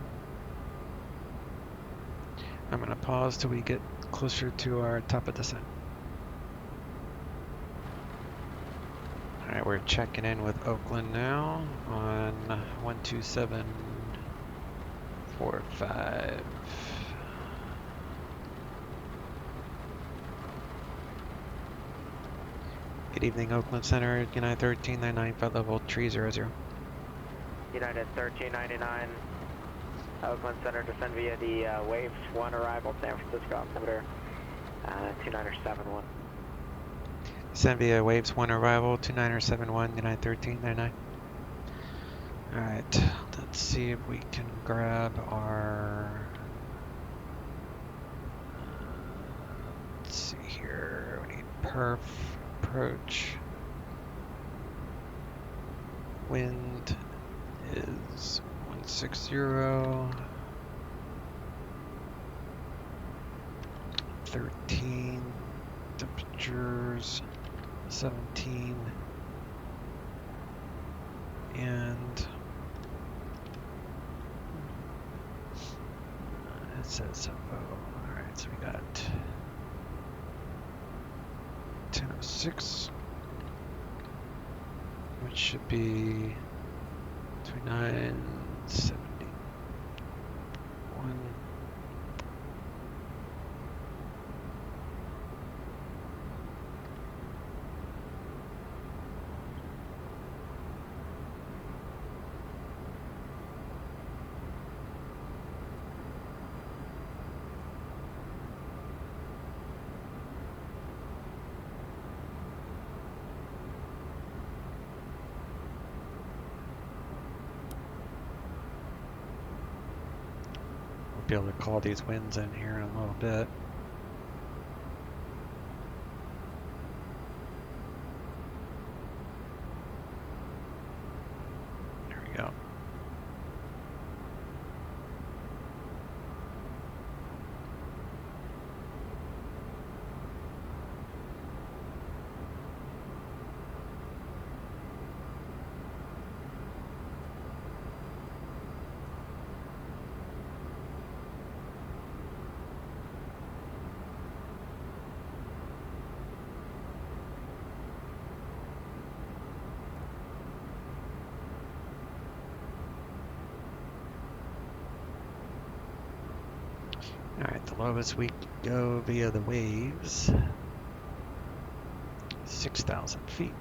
I'm gonna pause till we get closer to our top of descent. Alright, we're checking in with Oakland now on 12745. Good evening, Oakland Center, United 1399, flight level 300. United 1399, Oakland Center, descend via the Waves 1 arrival, San Francisco, altimeter 2971. Descend via Waves 1 arrival, 2971, United 1399. Alright, let's see if we can grab our... let's see here, we need perf, approach. Wind is 160. 13. Temperatures 17. And it says so. Alright, so we got 6, which should be 2971. Be able to call these winds in here in a little bit. There we go. Alright, the lowest we can go via the waves, 6,000 feet.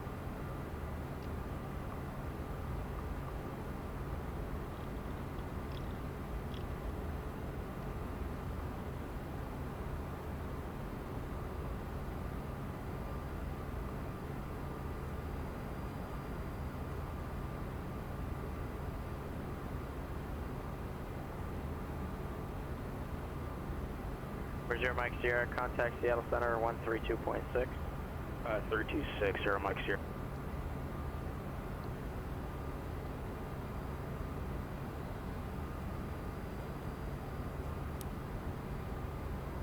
Zero Mike Sierra, contact Seattle Center 132.6. 326, Zero Mike Sierra.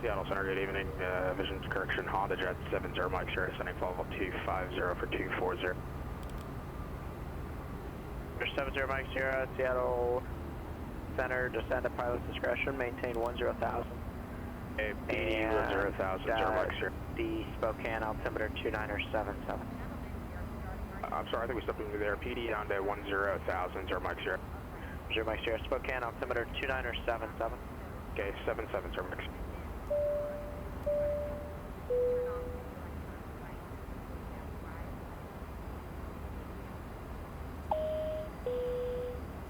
Seattle Center, good evening. Vision correction, Honda Jet 70 Mike Sierra, sending follow-up 250 for 240. 70 Mike Sierra, Seattle Center, descend at pilot's discretion, maintain 10,000. And 10,000, Zero Mike Sierra. The Spokane altimeter 2977. I'm sorry, I think we stepped into there. PD down to 10,000, Zero Mike Sierra. Zero Mike Sierra, Spokane altimeter 2977. Okay, 77, Zero Mike Sierra.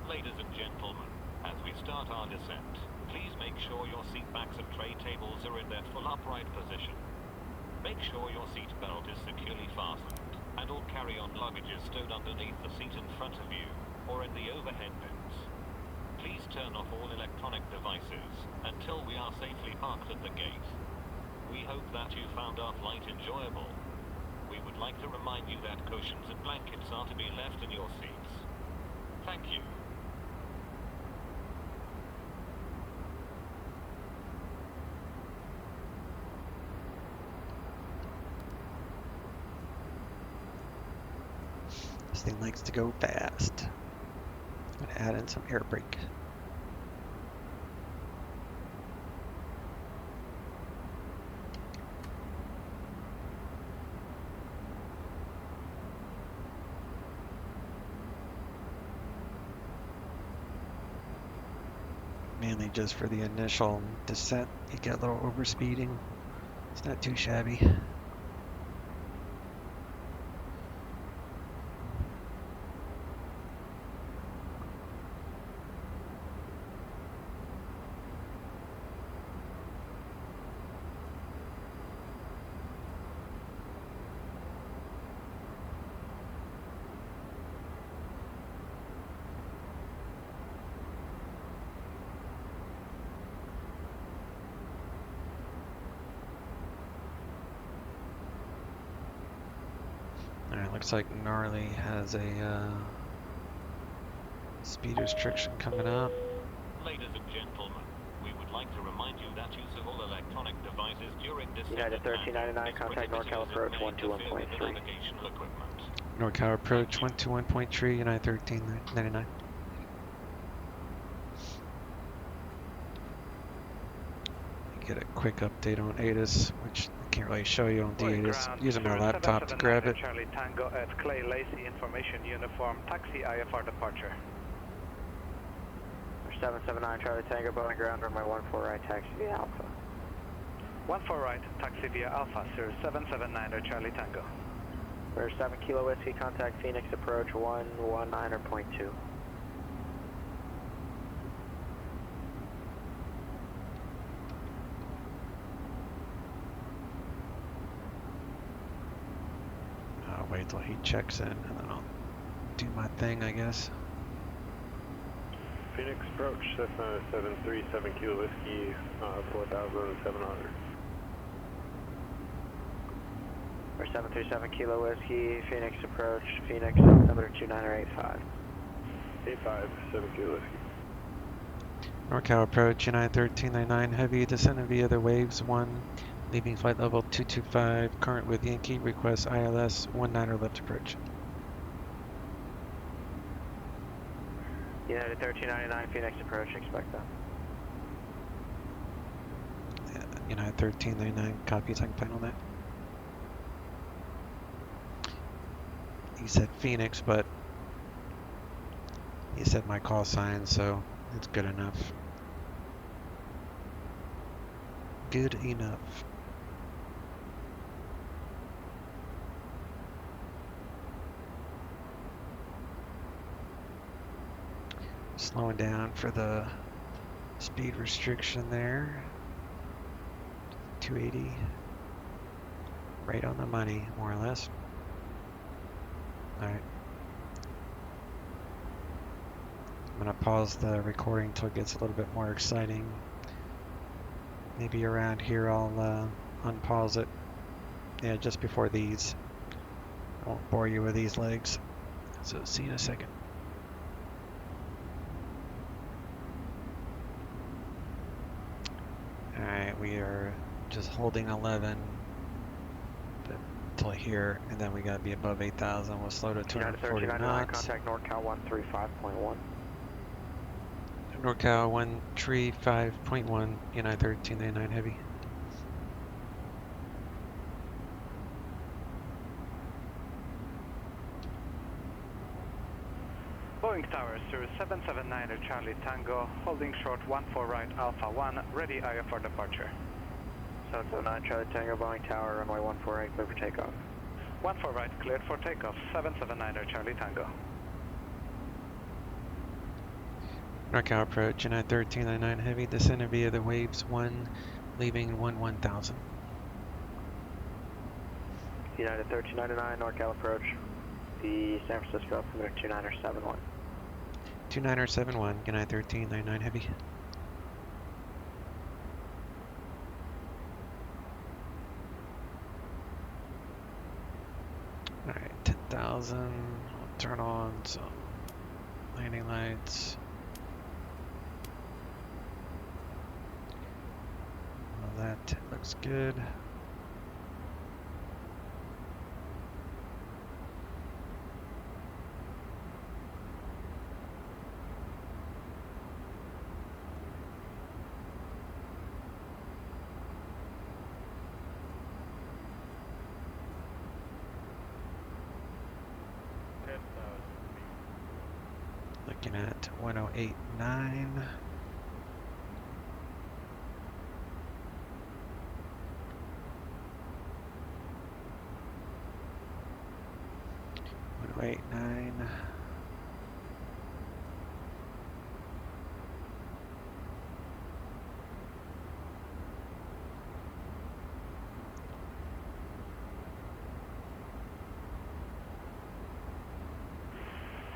Ladies and gentlemen, as we start our descent, please make sure your seat backs and tray tables are in their full upright position. Make sure your seat belt is securely fastened and all carry-on luggage is stowed underneath the seat in front of you or in the overhead bins. Please turn off all electronic devices until we are safely parked at the gate. We hope that you found our flight enjoyable. We would like to remind you that cushions and blankets are to be left in your seats. Thank you. This thing likes to go fast. I'm gonna add in some air brake. Mainly just for the initial descent, you get a little overspeeding. It's not too shabby. Alright, looks like Gnarly has a speed restriction coming up. Ladies and gentlemen, we would like to remind you that use of all electronic devices during descent United 1399, contact NorCal approach 121.3. NorCal approach 121.3, United 1399. Get a quick update on ATIS, which Can't really show you on Going D, just ground using my through laptop to grab 779 it. Charlie Tango at Clay Lacey Information Uniform, taxi IFR departure. 779 Charlie Tango, Boeing ground, runway 14 right, taxi via Alpha. 14 right, taxi via Alpha, sir, 779 Charlie Tango. For 7 Kilo Whiskey, contact Phoenix approach 119.2. I'll wait till he checks in and then I'll do my thing, I guess. Phoenix approach, Cessna 737 Kilo Whiskey, 4,700. For 737 Kilo Whiskey, Phoenix approach, Phoenix, altimeter 2985. 85, 7 Kilo Whiskey. NorCal approach, United 1399 Heavy, descending via the waves 1, leaving flight level 225, current with Yankee, request ILS 19er left approach. United 1399 Phoenix approach, expect that. United 1399, copy, second plan on that. He said Phoenix, but he said my call sign, so it's good enough. Good enough. Slowing down for the speed restriction there. 280. Right on the money, more or less. Alright. I'm going to pause the recording until it gets a little bit more exciting. Maybe around here I'll unpause it. Yeah, just before these. I won't bore you with these legs. So see you in a second. Alright, we are just holding 11 until here, and then we gotta be above 8,000. We'll slow to 240 knots. Contact NorCal 135.1. NorCal 135.1, United 1399 Heavy. Boeing Tower, sir, 779 Charlie Tango, holding short 14 right Alpha 1, ready IFR departure. 779 Charlie Tango, Boeing Tower, runway 148, clear for takeoff. 14 right, cleared for takeoff, 779 Charlie Tango. NorCal approach, United 1399 Heavy, descending via the waves 1, leaving 1000. United 1399, NorCal approach, the San Francisco altimeter 2971. 2971, United 1399 Heavy. Alright, 10,000. I'll turn on some landing lights. Well, that looks good. Looking at 1089. Wait, 9.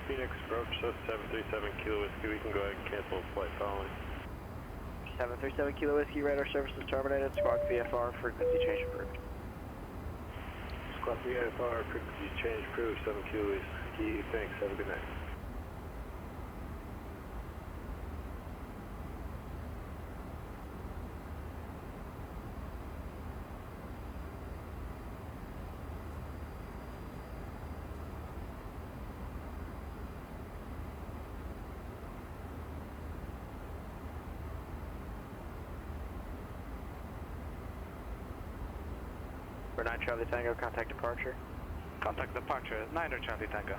Phoenix approach, 737 Kilo Whiskey, we can go ahead and cancel flight following. 737 Kilo Whiskey, radar services terminated, squawk VFR, frequency change approved. Squawk VFR, frequency change approved, 7 Kilo Whiskey, thanks, have a good night. We're 9 Charlie Tango, contact departure. Contact departure, 9 Charlie Tango.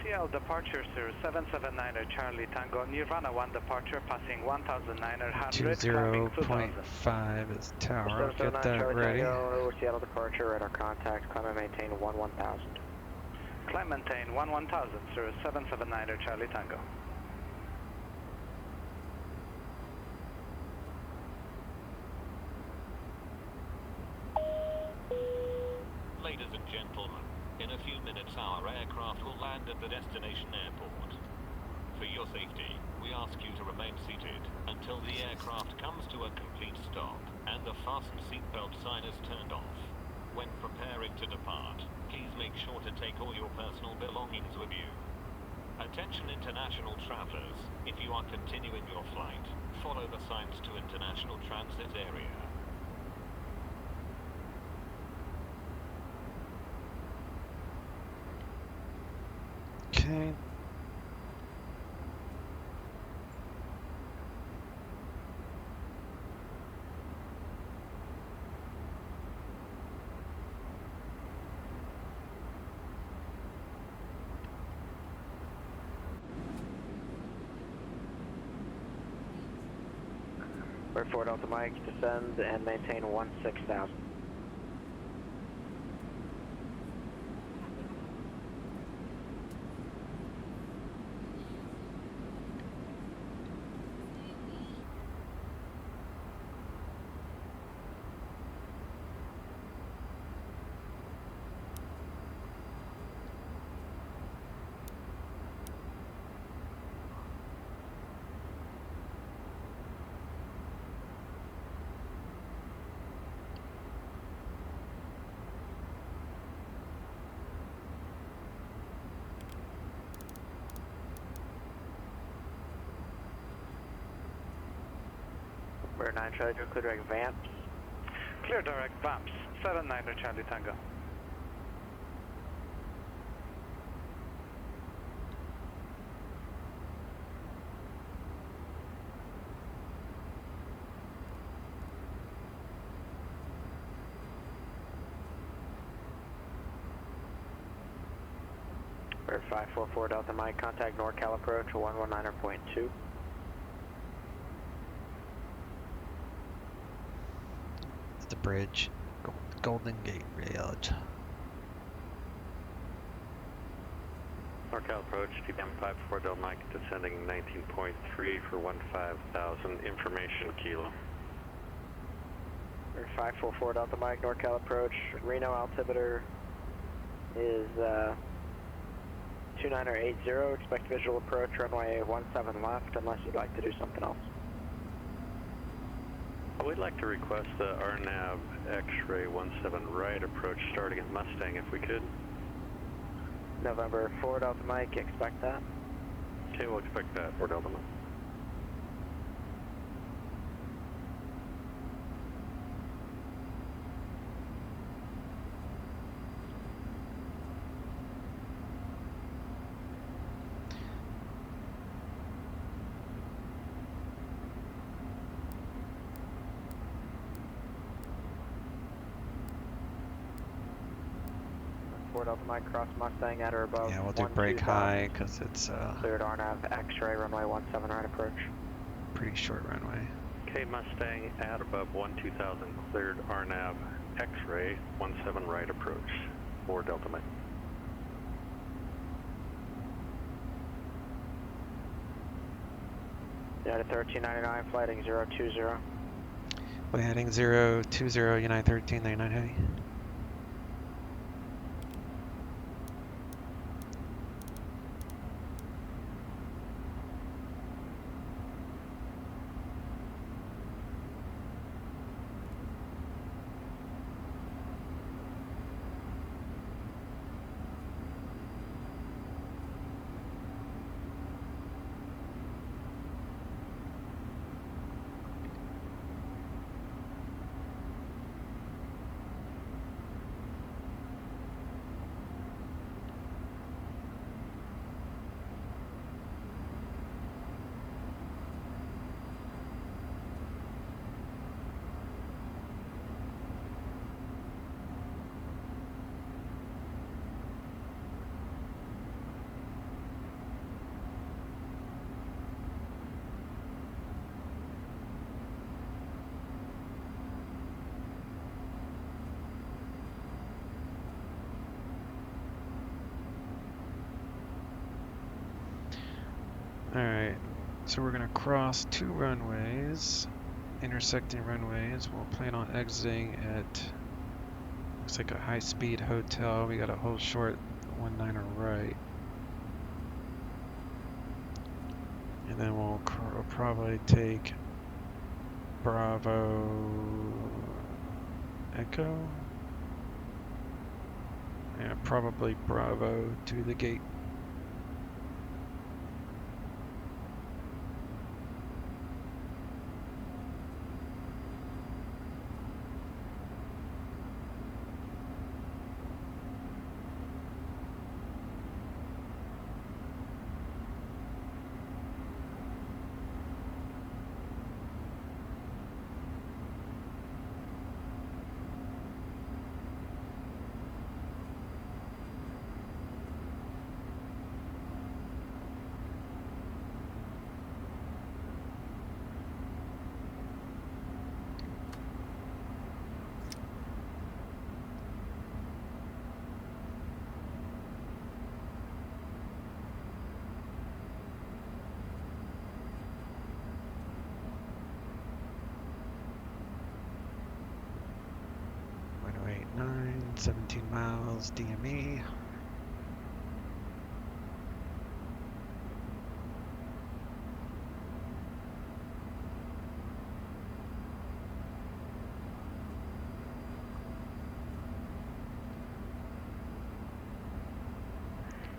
CL departure, sir, 779 Charlie Tango, Nirvana 1 departure, passing 1,900, climbing 2,000. 0.5 is tower. Get 779 that Charlie ready. Tango, Seattle departure, radar contact, climb and maintain 11,000. Climb maintain 11,000, sir, 779 Charlie Tango. Ladies and gentlemen, in a few minutes our aircraft will land at the destination airport. For your safety, we ask you to remain seated until the aircraft comes to a complete stop and the fasten seatbelt sign is turned off. When preparing to depart, please make sure to take all your personal belongings with you. Attention international travelers, if you are continuing your flight, follow the signs to international transit area. Okay. Bird 4 Delta Mike, descend and maintain 16,000. We're 9 Charlie, clear direct Vamps. Clear direct Vamps, 79 Charlie Tango. Bird 544 Delta Mike, contact NorCal approach 119.2. It's the bridge. Golden Gate Bridge. NorCal approach, TPM 54 Del Mike, descending 19.3 for 15,000, information kilo. Bird 544 Delta Mike, NorCal approach, Reno altimeter is 2980, expect visual approach, runway 17 left, unless you'd like to do something else. We'd like to request the RNAV X-ray 17 right approach starting at Mustang if we could. November 4 Delta Mike, expect that. Okay, we'll expect that, 4 Delta Mike. Delta Mike, cross Mustang at or above. Yeah, we'll do brake high because it's cleared RNAV X-ray runway 17 right approach. Pretty short runway. Okay, Mustang at above 12,000, cleared RNAV X-ray 17 right approach, 4 Delta Mike. United 1399, flighting 020. We're heading 020, United 1399 heavy. So we're gonna cross 2 runways, intersecting runways. We'll plan on exiting at, looks like a high-speed hotel. We got a hold short 19er right. And then we'll probably take Bravo Echo. Yeah, probably Bravo to the gate. Runway 9, 17 miles, DME.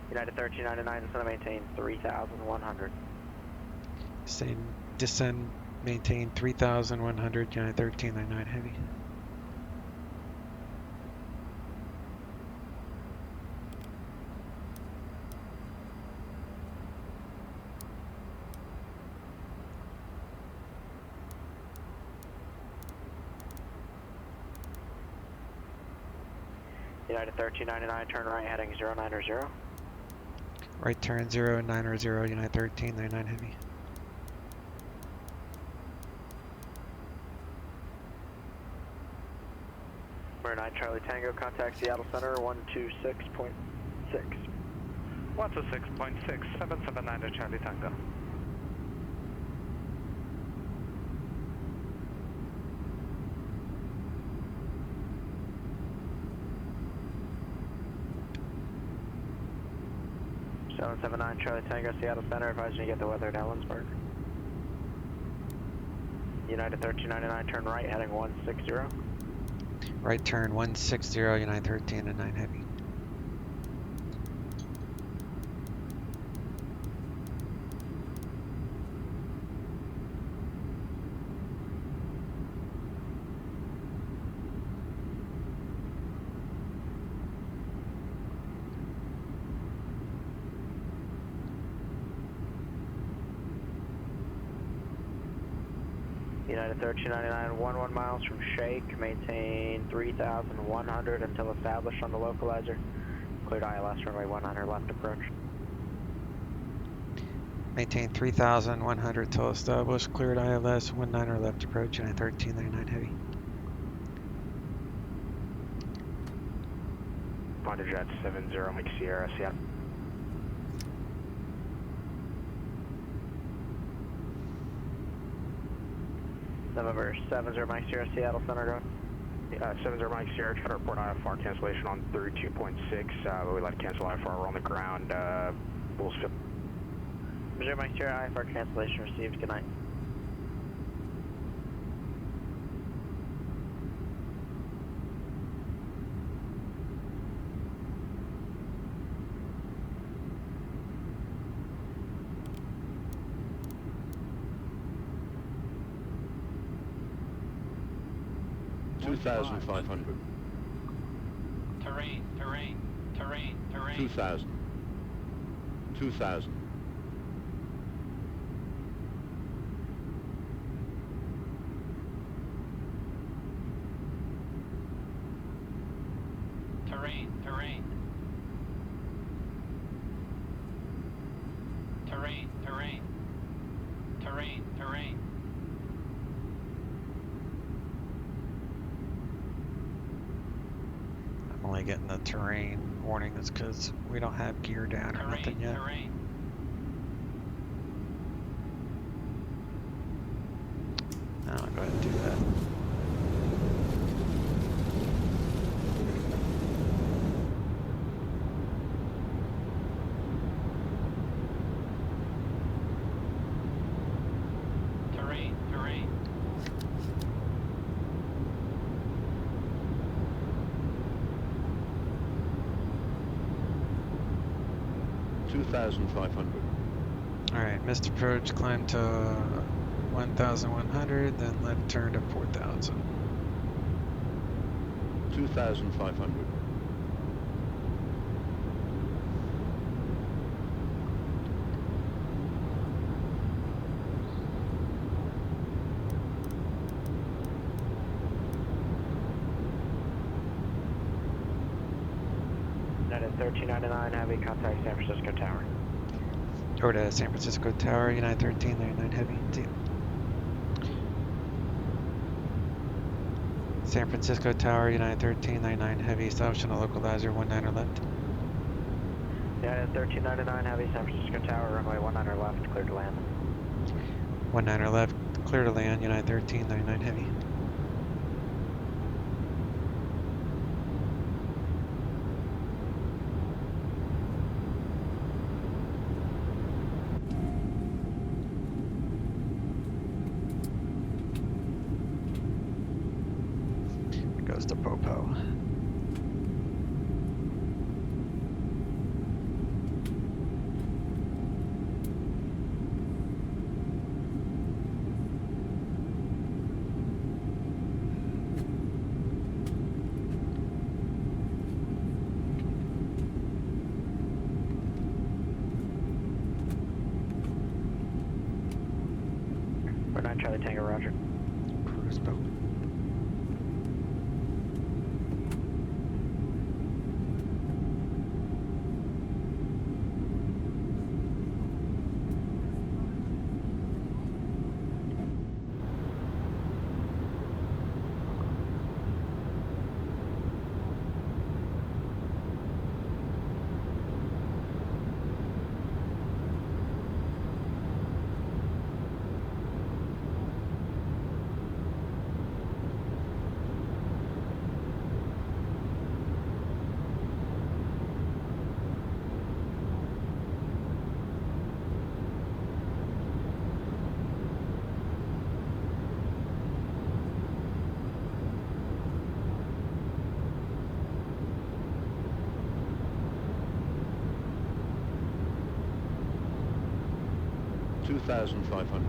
United 1399, descend and maintain 3,100. Descend, maintain 3,100, United 1399 heavy. United 1399, turn right heading 090. Right turn 090, United 1399 heavy. Number 9 Charlie Tango, contact Seattle Center 126.6. 126.6, 779 to Charlie Tango. Seven 779 Charlie Tango, Seattle Center, advising you get the weather at Ellensburg. United 1399, turn right heading 160. Right turn 160, United 1399 heavy. United 1399, 11 miles from Shake, maintain 3,100 until established on the localizer. Cleared ILS, runway 100 left approach. Maintain 3,100 till established. Cleared ILS 19er left approach, United 1399 heavy. Honda Jet 70 Mike Sierra, Seattle. November 70 Mike Sierra, Seattle Center, go ahead. 70 Mike Sierra, try to report IFR cancellation on 32.6, but we'd like to cancel IFR, we're on the ground, Bulls 0 Mike Sierra, IFR cancellation received, good night. $2,500. Terrain. 2,000. 2,000. Terrain. I'm only getting the terrain warning. That's because we don't have gear down or nothing yet. I'll go ahead and do that. Terrain, terrain. All right, missed approach, climb to 1,100, then left turn to 4,000. 2,500. United 1399 Heavy, contact San Francisco Tower. Over to San Francisco Tower, United 1399 Heavy. See ya. San Francisco Tower, United 1399 Heavy, establishing a localizer, 19er left. United 1399 Heavy, San Francisco Tower, runway 19er left, clear to land. 19er left, clear to land, United 1399 Heavy. Goes to Popo. We're 9 Charlie Tango, roger. Cruise boat. $2,500.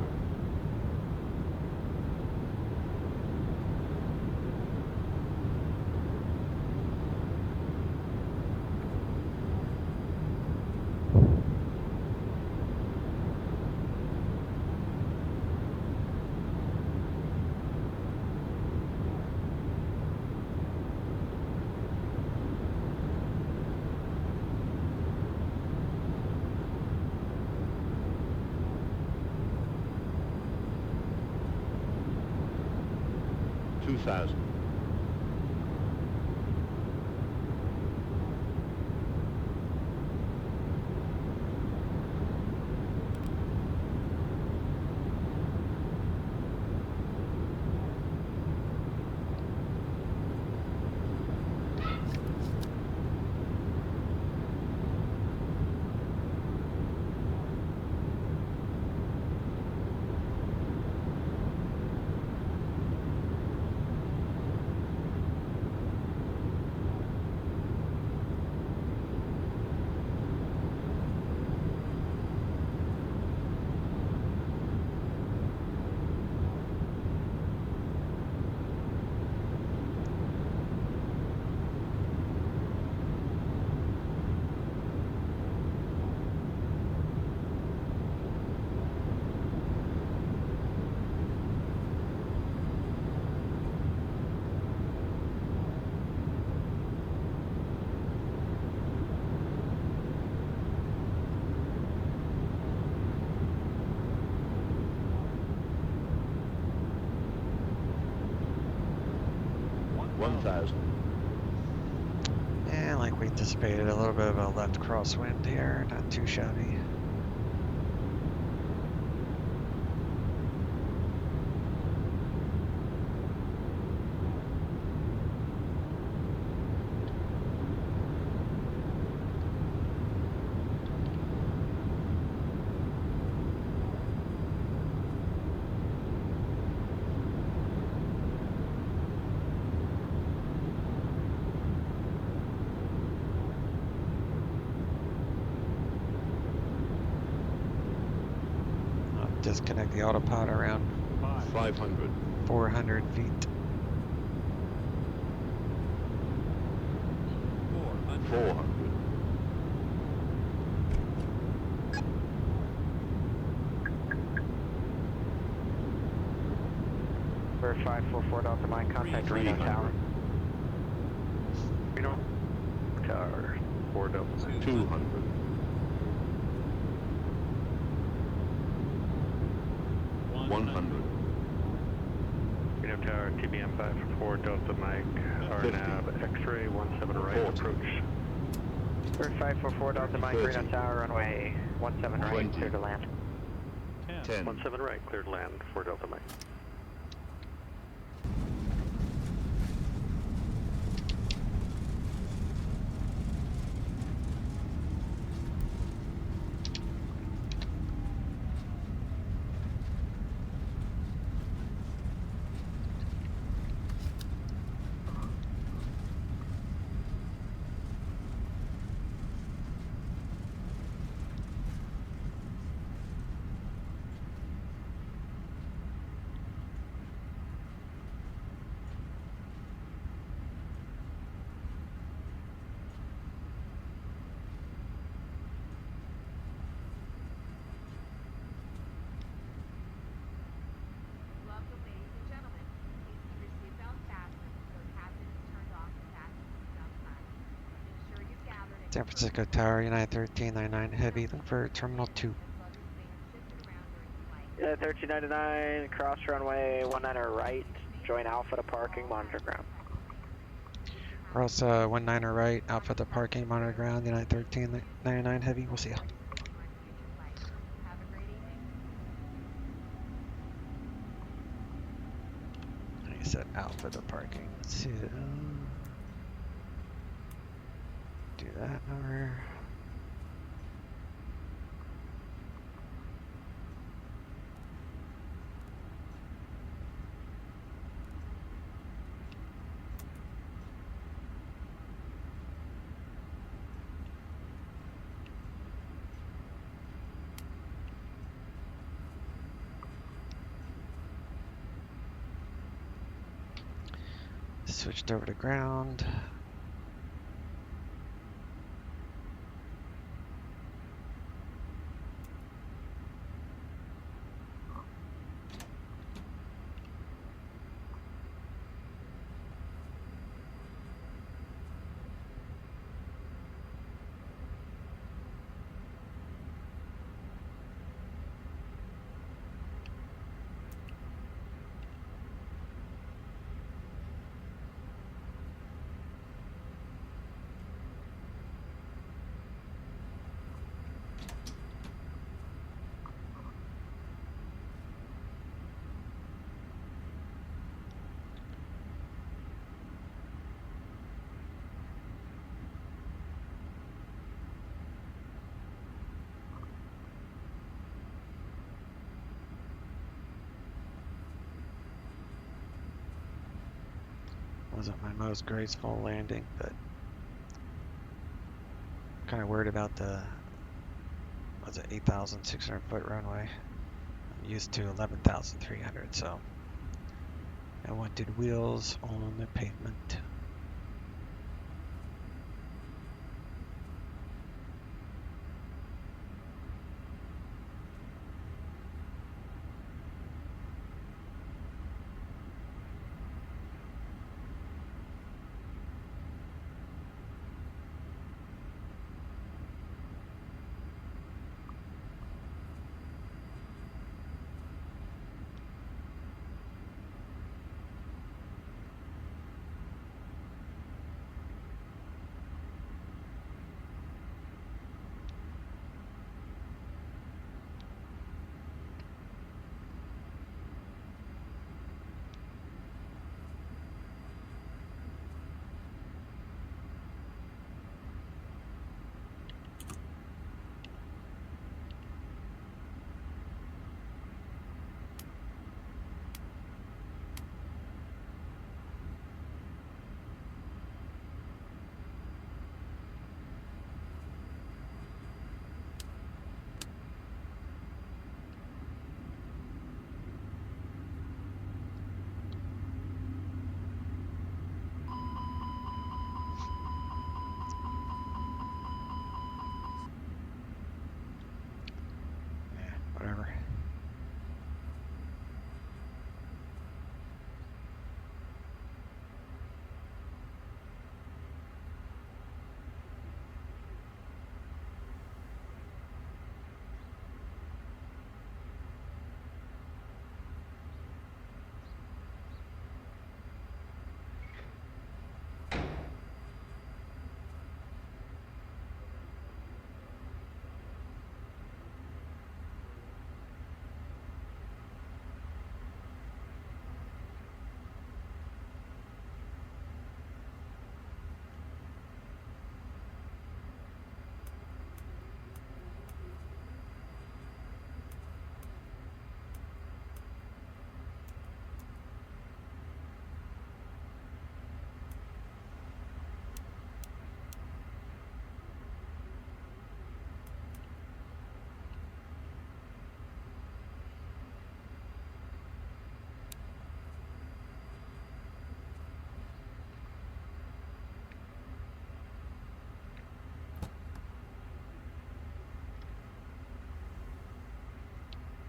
$2,000. $1,000. Yeah, like we anticipated, a little bit of a left crosswind here, not too shabby. disconnect the autopilot around 500. 400 feet. 400. For 544 Delta Mike, contact Reno Tower. Reno Tower, 4 Delta Mike. 200. 100. Reno Tower, TBM 544 Delta Mike, RNAV, X-ray, 17 right, approach. For 544 Delta Mike, 30. Reno Tower, runway 17 right, 20. clear to land. 10. 17 right, cleared land, 4 Delta Mike. Welcome, ladies and gentlemen. Please keep your seatbelts fastened, close hazards turned off, and fasten seatbelt signs. Ensure you've gathered San Francisco Tower, United 1399 Heavy, looking for Terminal 2. luggage may have shifted around during flight. Yeah, 1399, cross runway 19 right, join Alpha to parking, monitor ground. Cross 19 right, Alpha to parking, monitor ground, United 1399 Heavy, we'll see ya. Have a great evening. I said Alpha to parking. Let's see. Do that number. Switched over to ground. Wasn't my most graceful landing, but kind of worried about the, was it 8,600 foot runway? I'm used to 11,300, so I wanted wheels on the pavement.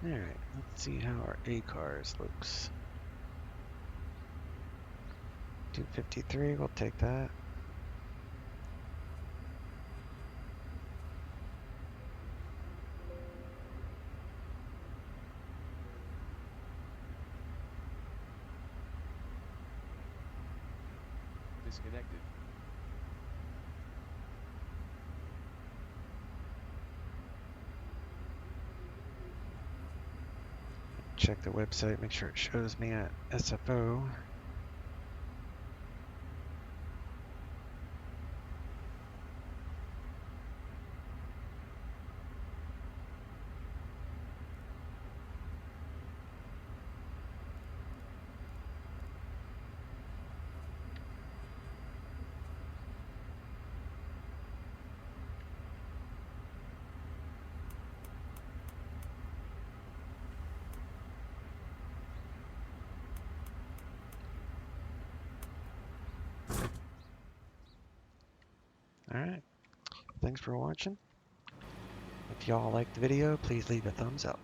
Alright, let's see how our A-cars looks. 253, we'll take that. Disconnected. Check the website, make sure it shows me at SFO. Alright, thanks for watching. If y'all liked the video, please leave a thumbs up.